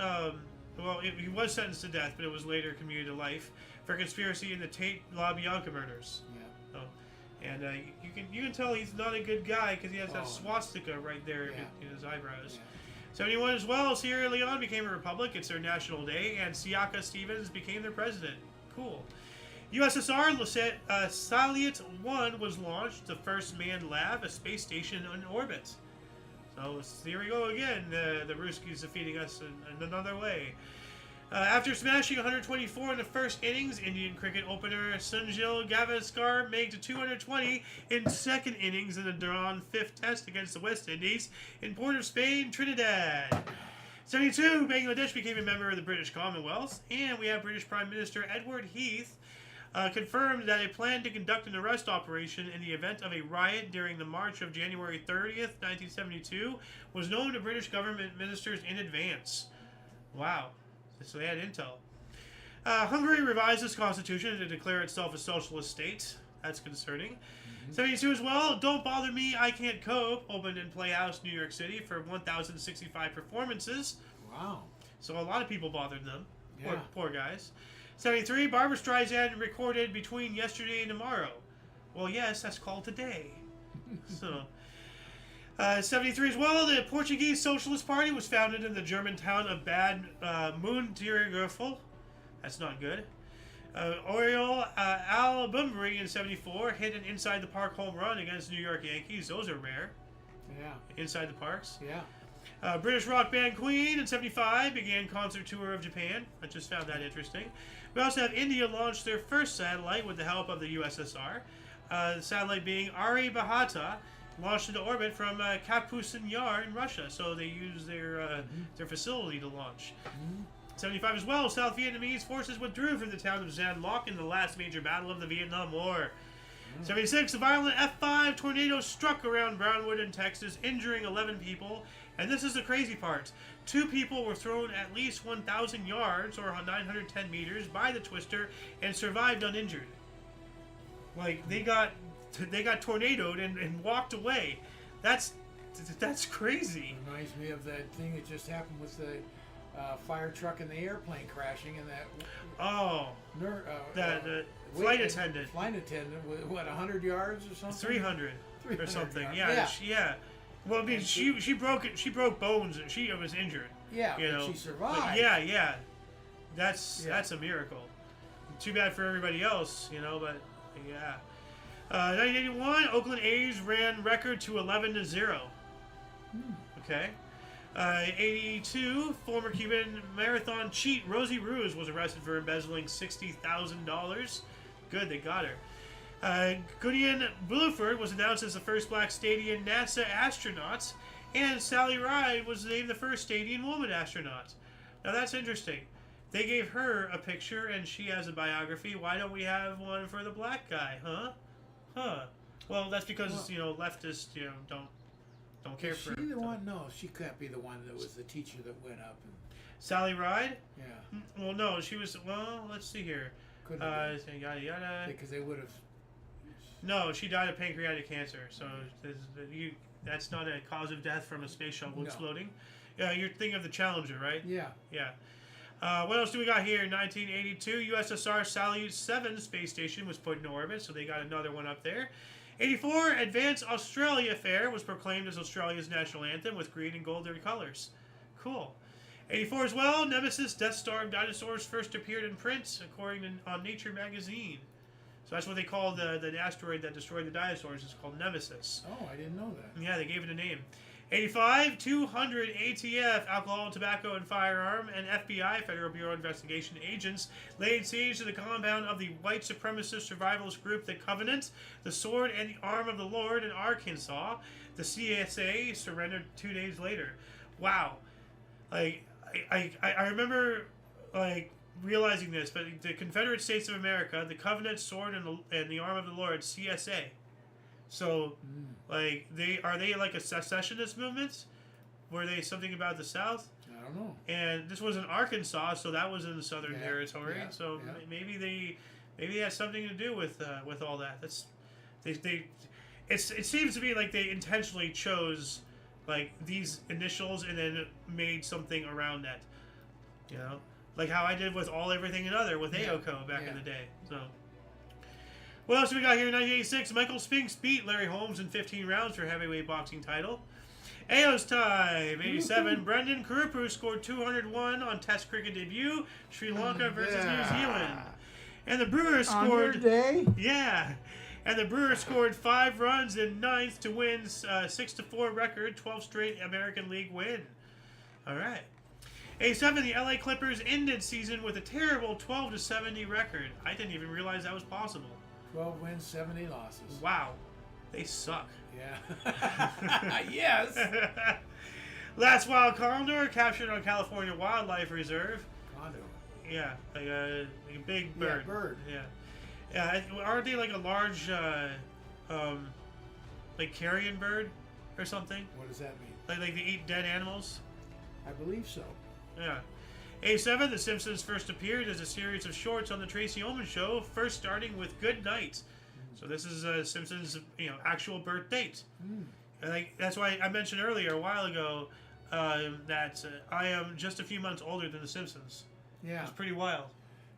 well, he was sentenced to death, but it was later commuted to life for conspiracy in the Tate LaBianca murders. Yeah. Oh. And you can tell he's not a good guy because he has that swastika right there in his eyebrows. Yeah. 71 as well, Sierra Leone became a republic. It's their national day, and Siaka Stevens became their president. Cool. USSR Salyut 1 was launched, the first manned lab, a space station in orbit. So here we go again. The Ruskies defeating us in another way. After smashing 124 in the first innings, Indian cricket opener Sunil Gavaskar made 220 in second innings in the drawn fifth test against the West Indies in Port of Spain, Trinidad. 72, Bangladesh became a member of the British Commonwealth, and we have British Prime Minister Edward Heath confirmed that a plan to conduct an arrest operation in the event of a riot during the march of January 30th, 1972 was known to British government ministers in advance. Wow. So they had intel. Hungary revised its constitution to declare itself a socialist state. That's concerning. 72 as well. Don't Bother Me, I Can't Cope opened in Playhouse, New York City for 1,065 performances. Wow. So a lot of people bothered them. Yeah. Poor guys. 73, Barbra Streisand recorded Between Yesterday and Tomorrow. Well, yes, that's called Today. So... 73 as well, the Portuguese Socialist Party was founded in the German town of Bad Münstergürtel. That's not good. Oriol Albumbury in 74 hit an inside-the-park home run against New York Yankees. Those are rare. Yeah. Inside the parks. Yeah. British rock band Queen in 75 began concert tour of Japan. I just found that interesting. We also have India launched their first satellite with the help of the USSR. The satellite being Aryabhata, launched into orbit from Kapustin Yar in Russia, so they used their facility to launch. 75 as well, South Vietnamese forces withdrew from the town of Gian Loc in the last major battle of the Vietnam War. 76, a violent F5 tornado struck around Brownwood in Texas, injuring 11 people, and this is the crazy part. 2 people were thrown at least 1,000 yards, or 910 meters, by the twister and survived uninjured. Like, they got tornadoed and walked away. That's crazy. Reminds me of that thing that just happened with the fire truck and the airplane crashing, and that flight attendant. Flight attendant, what, 100 yards or something? 300 or something. Yards. Yeah. Well, I mean, she broke bones and she was injured. Yeah, you know, but she survived. But yeah. That's a miracle. Too bad for everybody else, but yeah. 1981, Oakland A's ran record to 11-0. Okay. 82, former Cuban marathon cheat Rosie Ruse was arrested for embezzling $60,000. Good, they got her. Gudnian Bluford was announced as the first black Stadian NASA astronaut, and Sally Ride was named the first Stadian woman astronaut. Now that's interesting. They gave her a picture, and she has a biography. Why don't we have one for the black guy, huh? Well, that's because leftists don't care for. Is she the one? No, she can't be the one that was the teacher that went up. Sally Ride? Yeah. Well, no, she was. Well, let's see here. Couldn't have been. Yada yada. Because they would have. No, she died of pancreatic cancer. So that's not a cause of death from a space shuttle exploding. Yeah, you're thinking of the Challenger, right? Yeah. Yeah. What else do we got here? 1982, USSR Salyut 7 space station was put in orbit, so they got another one up there. 84, Advance Australia Fair was proclaimed as Australia's national anthem with green and gold colors. Cool. 84 as well, Nemesis Death Star dinosaurs first appeared in print, according on Nature magazine. So that's what they call the asteroid that destroyed the dinosaurs. It's called Nemesis. Oh, I didn't know that. Yeah, they gave it a name. 85, 200 ATF, alcohol, tobacco, and firearm, and FBI, Federal Bureau of Investigation agents, laid siege to the compound of the white supremacist survivalist group The Covenant, the Sword and the Arm of the Lord in Arkansas. The CSA surrendered 2 days later. Wow. Like, I remember, realizing this, but the Confederate States of America, The Covenant, Sword, and the Arm of the Lord, CSA. So, are they like a secessionist movement? Were they something about the South? I don't know. And this was in Arkansas, so that was in the Southern territory. Yeah, so maybe they had something to do with all that. It seems to be like they intentionally chose these initials and then made something around that. You know, like how I did with All Everything and Other with AOCO back in the day. So, what else do we got here? In 1986, Michael Spinks beat Larry Holmes in 15 rounds for heavyweight boxing title. AO's time, 87. Brendan Kurupu scored 201 on Test cricket debut, Sri Lanka versus New Zealand. And the Brewers scored. On your day? Yeah. And the Brewers scored 5 runs in ninth to win 6-4 record, 12 straight American League win. All right. 87. The LA Clippers ended season with a terrible 12-70 record. I didn't even realize that was possible. 12 wins, 70 losses. Wow. They suck. Yeah. Yes. Last wild condor captured on California Wildlife Reserve. Condor. Yeah, like a big bird. Yeah, bird. Yeah. Yeah, aren't they like a large, like carrion bird or something? What does that mean? Like they eat dead animals? I believe so. Yeah. A7, The Simpsons first appeared as a series of shorts on the Tracy Ullman Show, first starting with Good Night. So this is Simpsons, actual birth date. Like that's why I mentioned earlier a while ago that I am just a few months older than The Simpsons. Yeah. It's pretty wild.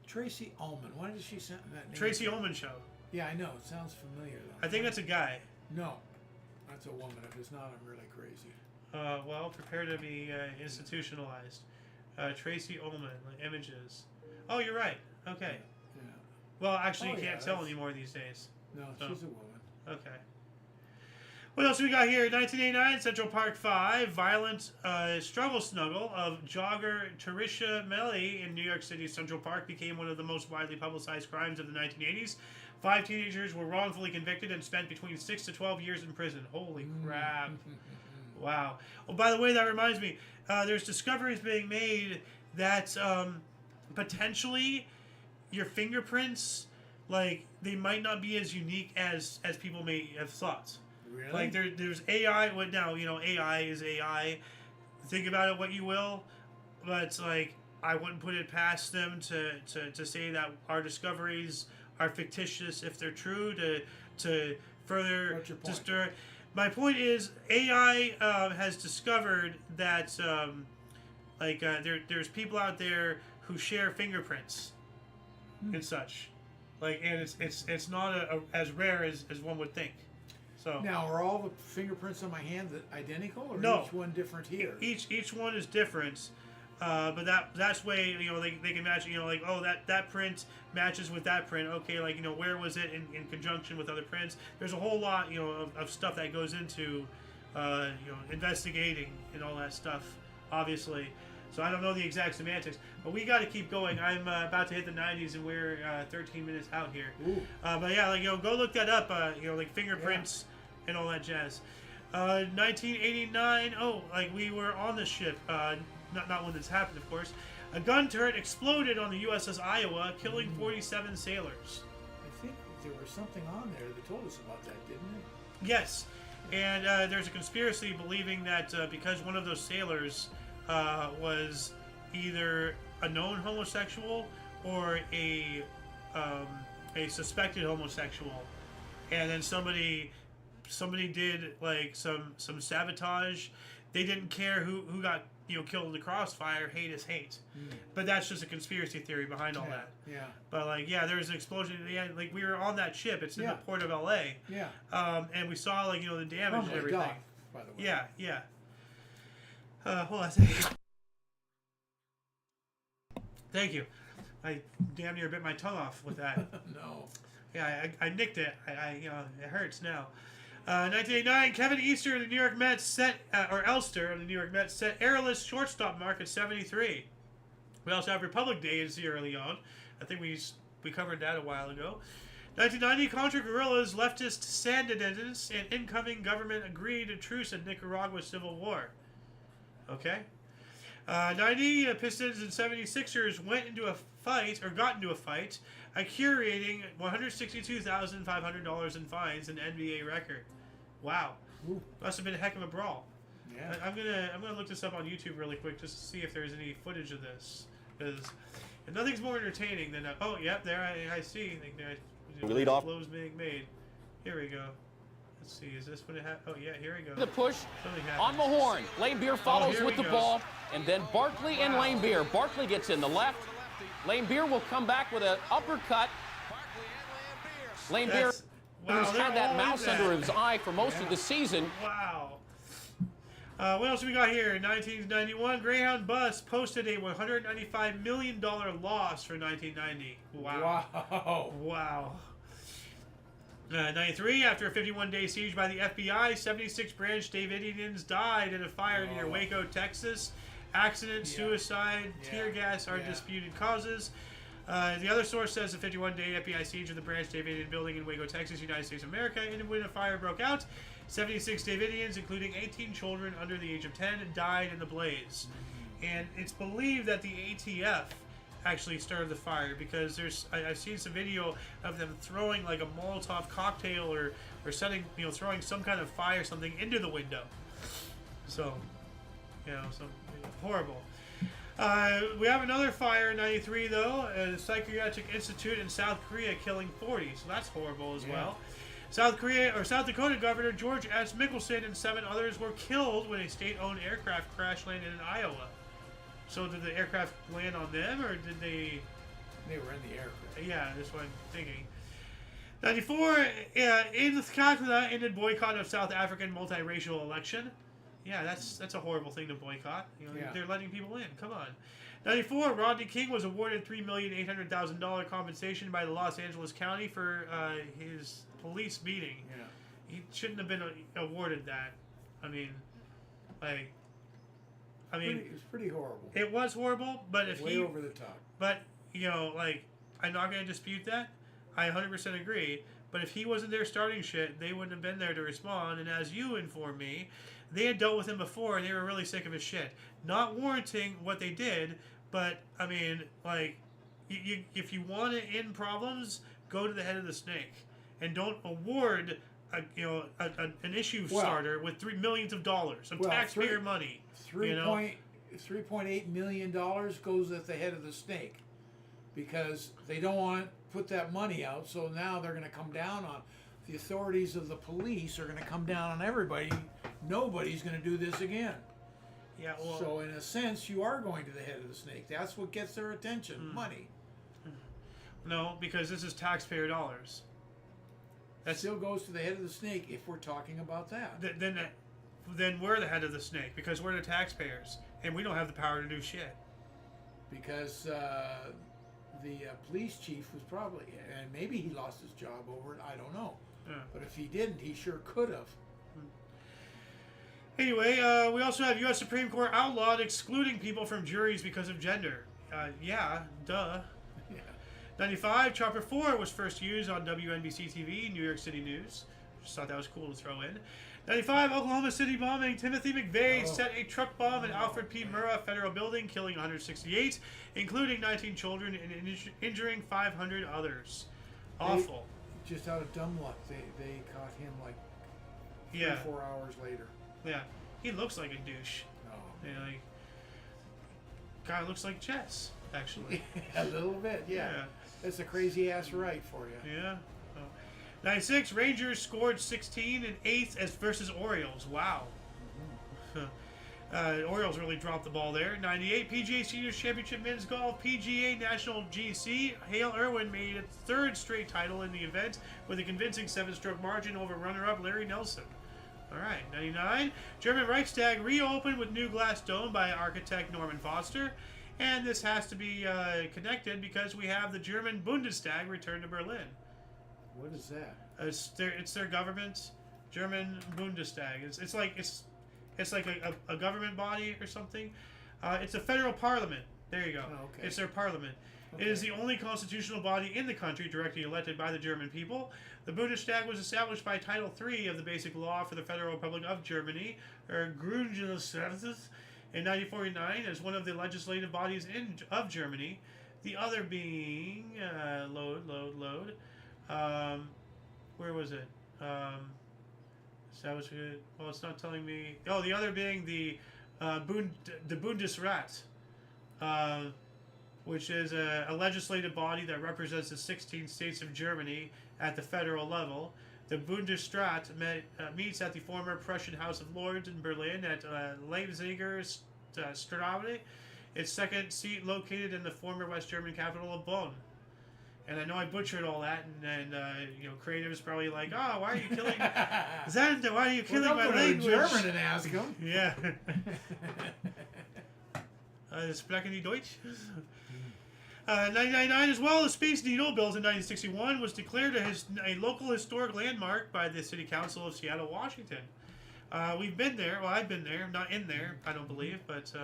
Tracy Ullman. Why did she send that name? Tracy Ullman Show. Yeah, I know. It sounds familiar, though. I think that's a guy. No. That's a woman. If it's not, I'm really crazy. Well, prepare to be institutionalized. Tracy Ullman, like images. Oh, you're right. Okay. Yeah. Well, actually, you Oh, can't tell anymore these days. No, So. she's a woman. Okay. What else we got here? 1989, Central Park 5, violent struggle snuggle of jogger Tarisha Melly in New York City's Central Park became one of the most widely publicized crimes of the 1980s. 5 teenagers were wrongfully convicted and spent between 6 to 12 years in prison. Holy crap. Wow. Oh, by the way, that reminds me, there's discoveries being made that potentially your fingerprints, like, they might not be as unique as people may have thought. Really? Like there's AI. What now? AI is AI. Think about it what you will, but like I wouldn't put it past them to say that our discoveries are fictitious if they're true. To further What's your point? disturb. My point is AI has discovered that there's people out there who share fingerprints and such, like, and it's not as rare as one would think. So Now, are all the fingerprints on my hand identical, or No. each one different here? each one is different, but that's way they can match. That print matches with that print. Okay, where was it in conjunction with other prints? There's a whole lot of stuff that goes into investigating and all that stuff, obviously. So I don't know the exact semantics, but we got to keep going. I'm about to hit the 90s, and we're 13 minutes out here. But yeah, go look that up. Fingerprints and all that jazz. 1989. Oh, we were on the ship. Not when this happened, of course. A gun turret exploded on the USS Iowa, killing 47 sailors. I think there was something on there that told us about that, didn't it? Yes, and there's a conspiracy believing that because one of those sailors was either a known homosexual or a suspected homosexual, and then somebody did some sabotage. They didn't care who got killed in the crossfire. Hate is hate, but that's just a conspiracy theory behind all that. Yeah. But there was an explosion. Yeah, we were on that ship. It's in the port of LA. Yeah. And we saw the damage and everything. Dock, by the way. Yeah. Hold on a second. Thank you. I damn near bit my tongue off with that. No. Yeah, I nicked it. It hurts now. 1989, Kevin Easter of the New York Mets Elster of the New York Mets set airless shortstop mark at 73. We also have Republic Day in Sierra Leone. I think we covered that a while ago. 1990, Contra Guerrillas, leftist dissidents, and incoming government agreed to truce in Nicaragua's civil war. Okay. 90, Pistons and 76ers got into a fight, accumulating $162,500 in fines, an NBA record. Wow. Ooh. Must have been a heck of a brawl. Yeah. I'm gonna look this up on YouTube really quick just to see if there's any footage of this, because nothing's more entertaining than there I see. I think We lead off. Flows being made. Here we go. Let's see, is this what it happened? Oh, yeah, here we go. The push Something on happened. Mahorn. Lane Beer follows here with we the go. ball, and then Barkley and Lane Beer. Barkley gets in the left. Lane Beer will come back with an uppercut. Lane Beer, Wow, who's they're had that all in mouse that. under his eye for most of the season. Wow. What else we got here? In 1991, Greyhound Bus posted a $195 million loss for 1990. Wow. Wow. Wow. 93, after a 51-day siege by the FBI, 76 Branch Davidians died in a fire near Waco, Texas. Accident, suicide, tear gas are disputed causes. The other source says the 51-day FBI siege of the Branch Davidian building in Waco, Texas, United States of America, ended when a fire broke out. 76 Davidians, including 18 children under the age of 10, died in the blaze. And it's believed that the ATF actually started the fire, because I've seen some video of them throwing like a Molotov cocktail or setting, throwing some kind of fire, something into the window. So, some horrible. We have another fire in 93 though, a psychiatric institute in South Korea killing 40. So that's horrible as well. South Dakota Governor George S. Mickelson and 7 others were killed when a state-owned aircraft crash landed in Iowa. So did the aircraft land on them, or did they? They were in the aircraft. Yeah, that's what I'm thinking. 94, in Canada, ended boycott of South African multiracial election. Yeah, that's a horrible thing to boycott. They're letting people in. Come on. 94, Rodney King was awarded $3,800,000 compensation by the Los Angeles County for his police beating. Yeah. He shouldn't have been awarded that. I mean, It was pretty horrible. it was horrible, but if Way over the top. But, I'm not going to dispute that. I 100% agree. But if he wasn't there starting shit, they wouldn't have been there to respond. And as you informed me, they had dealt with him before, and they were really sick of his shit. Not warranting what they did, but, if you want to end problems, go to the head of the snake. And don't award an issue starter with $3 million of taxpayer money. $3.8 million goes at the head of the snake, because they don't want to put that money out. So now they're going to come down on the authorities of the police are going to come down on everybody. Nobody's going to do this again. Yeah. Well, So in a sense, you are going to the head of the snake. That's what gets their attention. Money. no, because this is taxpayer dollars. That still goes to the head of the snake if we're talking about that. Then we're the head of the snake, because we're the taxpayers, and we don't have the power to do shit. Because the police chief was probably, and maybe he lost his job over it, I don't know. Yeah. But if he didn't, he sure could have. Anyway, we also have U.S. Supreme Court outlawed excluding people from juries because of gender. Yeah, duh. Yeah. 95, Chopper 4 was first used on WNBC TV, New York City News. Just thought that was cool to throw in. 95, Oklahoma City bombing. Timothy McVeigh set a truck bomb in Alfred P. Murrah Federal Building, killing 168, including 19 children and injuring 500 others. Awful. Just out of dumb luck, they caught him like 3 Yeah. or 4 hours later. Yeah. He looks like a douche. Oh. Guy looks like Chess, actually. A little bit, yeah. That's a crazy ass right for you. Yeah. 96, Rangers scored 16 and 8th versus Orioles. Wow. Orioles really dropped the ball there. 98, PGA Seniors Championship Men's Golf, PGA National GC. Hale Irwin made its 3rd straight title in the event with a convincing 7-stroke margin over runner-up Larry Nelson. All right, 99, German Reichstag reopened with new glass dome by architect Norman Foster. And this has to be connected because we have the German Bundestag return to Berlin. What is that? It's their government, German Bundestag. It's like a government body or something. It's a federal parliament. There you go. Oh, okay. It's their parliament. Okay. It is the only constitutional body in the country directly elected by the German people. The Bundestag was established by Title III of the Basic Law for the Federal Republic of Germany, or Grundgesetz, in 1949 as one of the legislative bodies of Germany. The other being load. Where was it? Well, it's not telling me. Oh, the other being the Bundesrat, which is a legislative body that represents the 16 states of Germany at the federal level. The Bundesrat meets at the former Prussian House of Lords in Berlin at Leipziger Straße, its second seat located in the former West German capital of Bonn. And I know I butchered all that, and creative is probably like, oh, why are you killing Xander? Why are you killing my language? German and ask him. Yeah. Sprechen die Deutsch? 1999 as well, the Space Needle, built in 1961, was declared a local historic landmark by the City Council of Seattle, Washington. We've been there. Well, I've been there. I'm not in there, I don't believe, but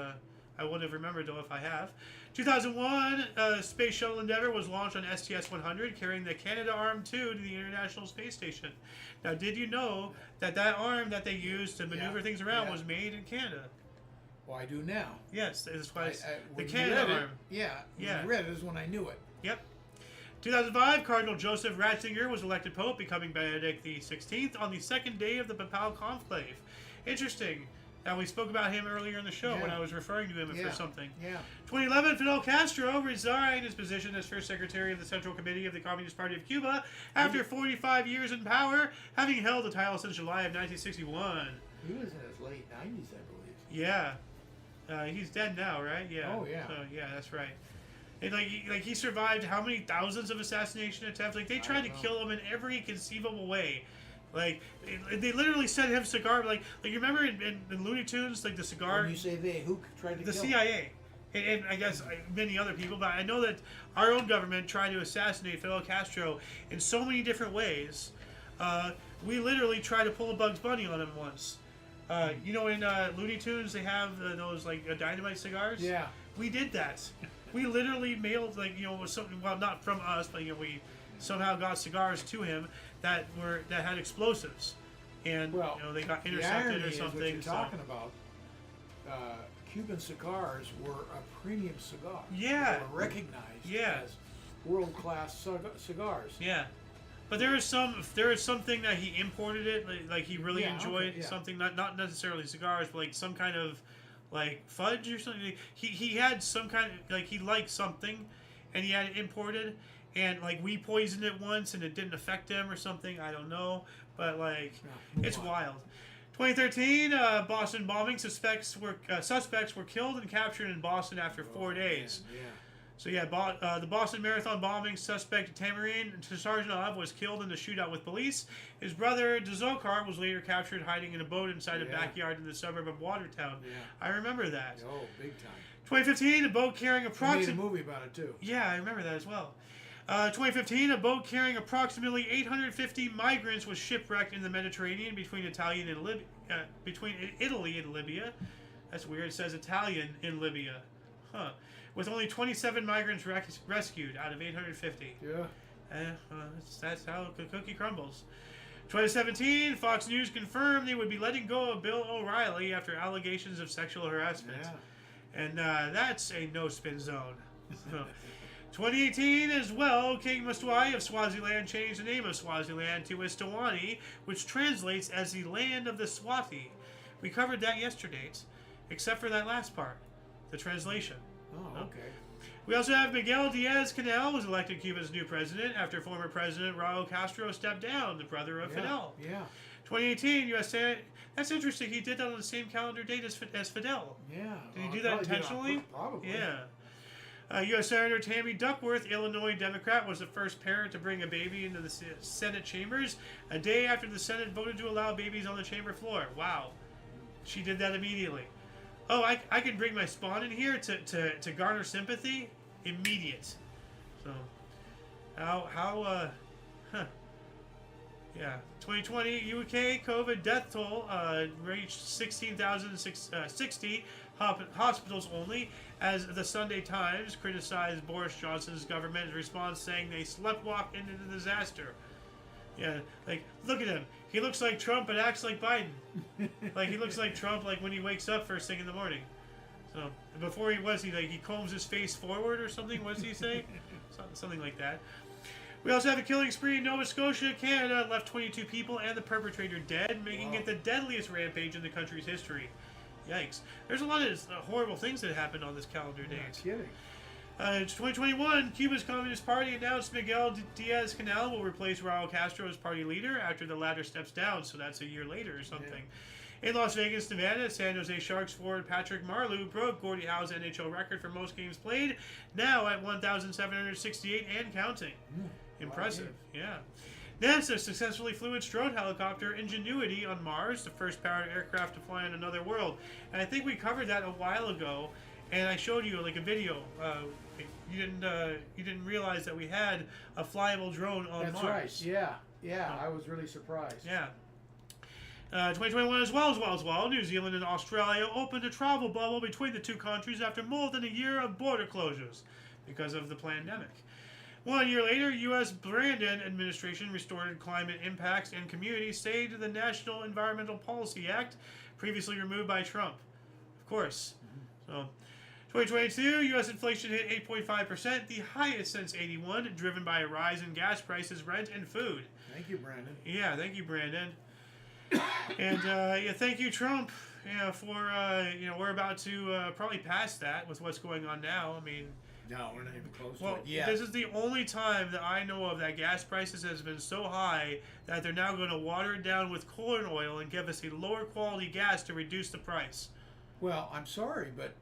I wouldn't have remembered, though, if I have. 2001, Space Shuttle Endeavour was launched on STS-100, carrying the Canadarm2 to the International Space Station. Now, did you know that arm that they used to maneuver things around was made in Canada? Well, I do now. Yes, that's why it's the when Canadarm. you read it, when I read it is when I knew it. Yep. 2005, Cardinal Joseph Ratzinger was elected Pope, becoming Benedict XVI on the second day of the Papal Conclave. Interesting. Now, we spoke about him earlier in the show when I was referring to him for something. Yeah. 2011, Fidel Castro resigned his position as first secretary of the Central Committee of the Communist Party of Cuba after 45 years in power, having held the title since July of 1961. He was in his late 90s, I believe. Yeah. He's dead now, right? Yeah. Oh, yeah. So, yeah, that's right. And he survived how many thousands of assassination attempts? Like, they tried to kill him in every conceivable way. Like, they literally sent him cigar. Like you remember in Looney Tunes, like the cigar. When you say they, who tried to the kill CIA, and I guess many other people. But I know that our own government tried to assassinate Fidel Castro in so many different ways. We literally tried to pull a Bugs Bunny on him once. In Looney Tunes, they have those dynamite cigars. Yeah. We did that. We literally mailed something. Well, not from us, but we somehow got cigars to him that had explosives, and they got intercepted or something. Is what you're talking about. Cuban cigars were a premium cigar. Yeah. They were recognized as world-class cigars. Yeah. But there is something that he imported it, like he really enjoyed something, not necessarily cigars, but like some kind of fudge or something. He had some kind of he liked something, and he had it imported, and we poisoned it once and it didn't affect him or something. I don't know, but it's wild. 2013, Boston bombing suspects were killed and captured in Boston after 4 days. Man, yeah. So the Boston Marathon bombing suspect Tamarine Tsarjanov was killed in the shootout with police. His brother Dzokar was later captured hiding in a boat inside a backyard in the suburb of Watertown. Yeah. I remember that. Oh, big time. 2015, a boat carrying They made a movie about it too. Yeah, I remember that as well. 2015, a boat carrying approximately 850 migrants was shipwrecked in the Mediterranean between Italy and Libya. That's weird. It says Italian in Libya. Huh. With only 27 migrants rescued out of 850. Yeah. That's how the cookie crumbles. 2017, Fox News confirmed they would be letting go of Bill O'Reilly after allegations of sexual harassment. Yeah. And that's a no-spin zone. 2018 as well, King Mastwai of Swaziland changed the name of Swaziland to Eswatini, which translates as the land of the Swati. We covered that yesterday, except for that last part, the translation. Oh, okay. We also have Miguel Diaz-Canel was elected Cuba's new president after former President Raul Castro stepped down, the brother of Fidel. Yeah. 2018, U.S. Senate. That's interesting. He did that on the same calendar date as Fidel. Yeah. Did he do that intentionally? Probably. Yeah. U.S. Senator Tammy Duckworth, Illinois Democrat, was the first parent to bring a baby into the Senate chambers a day after the Senate voted to allow babies on the chamber floor. Wow. She did that immediately. Oh, I can bring my spawn in here to garner sympathy? Immediate. So, yeah. 2020 UK COVID death toll reached 16,060 hospitals only, as the Sunday Times criticized Boris Johnson's government's response, saying they sleptwalked into the disaster. Yeah, look at him. He looks like Trump but acts like Biden. He looks like Trump when he wakes up first thing in the morning. So before he combs his face forward or something. What does he say? Something like that. We also have a killing spree in Nova Scotia, Canada, left 22 people and the perpetrator dead, making it the deadliest rampage in the country's history. Yikes. There's a lot of horrible things that happened on this calendar date. Kidding. 2021, Cuba's Communist Party announced Miguel Diaz-Canel will replace Raul Castro as party leader after the latter steps down, so that's a year later or something. Yeah. In Las Vegas, Nevada, San Jose Sharks forward Patrick Marleau broke Gordie Howe's NHL record for most games played, now at 1,768 and counting. Impressive, yeah. NASA successfully flew its drone helicopter Ingenuity on Mars, the first powered aircraft to fly on another world. And I think we covered that a while ago, and I showed you like a video. You didn't realize that we had a flyable drone on Mars. That's right. Yeah. I was really surprised. Yeah. 2021 as well. New Zealand and Australia opened a travel bubble between the two countries after more than a year of border closures because of the pandemic. 1 year later, U.S. Brandon administration restored climate impacts and communities stayed to the National Environmental Policy Act, previously removed by Trump. Of course. So, 2022, U.S. inflation hit 8.5%, the highest since '81, driven by a rise in gas prices, rent, and food. Thank you, Brandon. Yeah, thank you, Brandon. And thank you, Trump. For we're about to probably pass that with what's going on now. I mean. No, we're not even close to it. Yeah. This is the only time that I know of that gas prices has been so high that they're now going to water it down with corn oil and give us a lower quality gas to reduce the price. Well, I'm sorry, but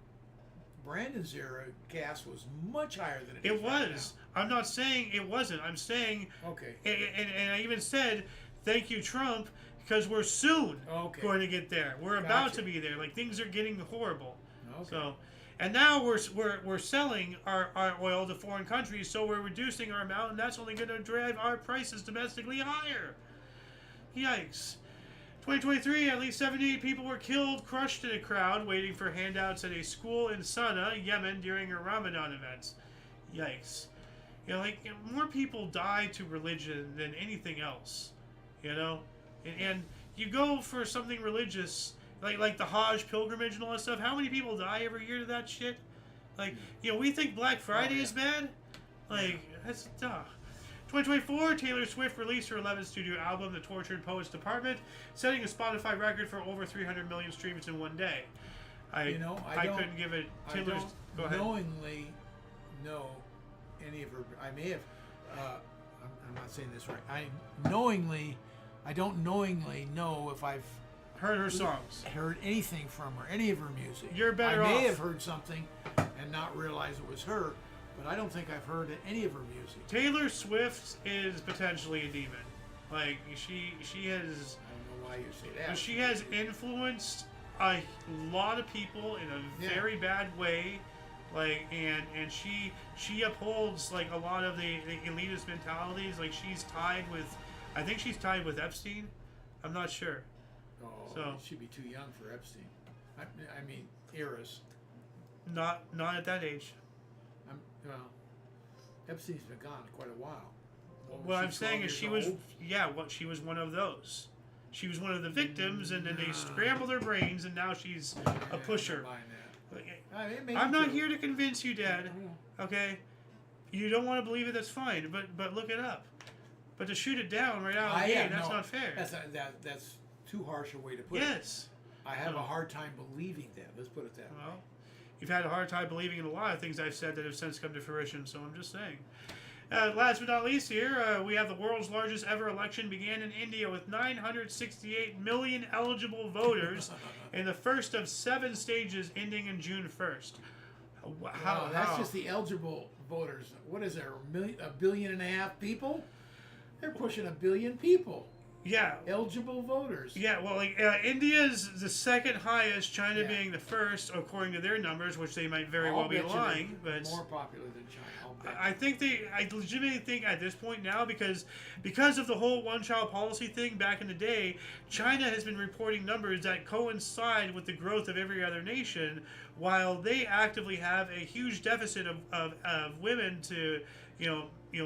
Brandon's era gas was much higher than it was. Right, I'm not saying it wasn't. I'm saying okay. And I even said thank you, Trump, because we're soon going to get there. We're about to be there. Like things are getting horrible. Okay. So. And now we're selling our oil to foreign countries, so we're reducing our amount, and that's only going to drive our prices domestically higher. Yikes. 2023, at least 78 people were killed, crushed in a crowd, waiting for handouts at a school in Sana'a, Yemen, during a Ramadan event. Yikes. More people die to religion than anything else. And you go for something religious. Like the Hajj pilgrimage and all that stuff. How many people die every year to that shit? We think Black Friday is bad. That's duh. 2024, Taylor Swift released her 11th studio album, The Tortured Poets Department, setting a Spotify record for over 300 million streams in one day. I couldn't give it. Taylor's. Go ahead. Knowingly know any of her. I may have. I'm not saying this right. I don't knowingly know if I've heard her songs, heard anything from her, any of her music. You're better off. I may have heard something and not realize it was her, but I don't think I've heard any of her music. Taylor Swift is potentially a demon. She has. I don't know why you say that. She has influenced a lot of people in a very bad way. And she upholds a lot of the elitist mentalities. I think she's tied with Epstein. I'm not sure. Oh, so she'd be too young for Epstein. I mean, eras. Not at that age. Epstein's been gone quite a while. What I'm saying is she was one of those. She was one of the victims, and then they scrambled her brains, and now she's a pusher. I'm not here to convince you, Dad. Okay, you don't want to believe it. That's fine, but look it up. But to shoot it down right out of the gate, that's not fair. That's too harsh a way to put it. Yes. I have a hard time believing that. Let's put it that way. You've had a hard time believing in a lot of things I've said that have since come to fruition, so I'm just saying. Last but not least here, we have the world's largest ever election began in India with 968 million eligible voters in the first of 7 stages ending in June 1st. That's just the eligible voters. What is there, a billion and a half people? They're pushing 1 billion people. Yeah. Eligible voters. Yeah, well, India's the second highest, China being the first, according to their numbers, which they might very well be lying. But more popular than China. I legitimately think at this point now, because of the whole one-child policy thing back in the day, China has been reporting numbers that coincide with the growth of every other nation, while they actively have a huge deficit of women to,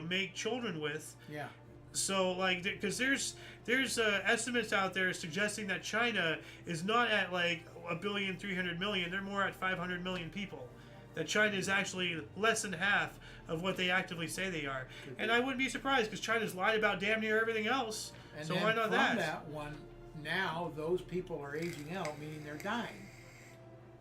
make children with. Yeah. So, because there's estimates out there suggesting that China is not at 1,300,000,000. They're more at 500 million people. That China is actually less than half of what they actively say they are. And I wouldn't be surprised because China's lied about damn near everything else. And so then why not from that? that one, now those people are aging out, meaning they're dying.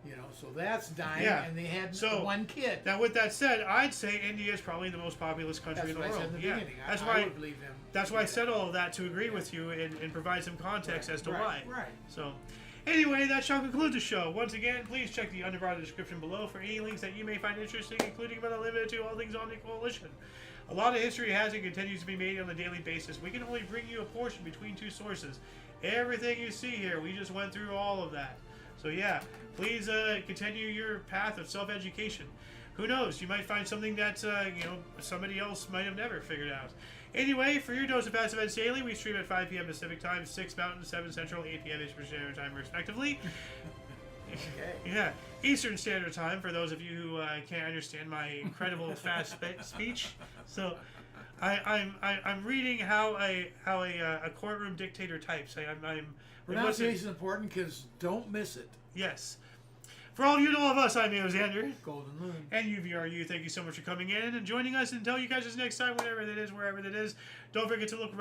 You know, so that's dying, Yeah. and they had So, one kid. Now, with that said, I'd say India is probably the most populous country That's in the what I world. said in the Yeah, beginning. that's I why. would believe them. That's why I said all of that to agree with you and provide some context as to why. Right. So, anyway, that shall conclude the show. Once again, please check the underbroad description below for any links that you may find interesting, including but not limited to all things Omni Coalition. A lot of history has and continues to be made on a daily basis. We can only bring you a portion between two sources. Everything you see here, we just went through all of that. So yeah, please continue your path of self-education. Who knows? You might find something that somebody else might have never figured out. Anyway, for your dose of past events daily, we stream at 5 p.m. Pacific Time, 6 Mountain, 7 Central, 8 p.m. Eastern Standard Time, respectively. Okay. Yeah, Eastern Standard Time for those of you who can't understand my incredible fast speech. So, I'm reading how a courtroom dictator types. Pronunciation is important because don't miss it. Yes. For all of you and all of us, I'm Alexander. Golden Moon. And UVRU, thank you so much for coming in and joining us. Until you guys next time, whenever that is, wherever that is, don't forget to look right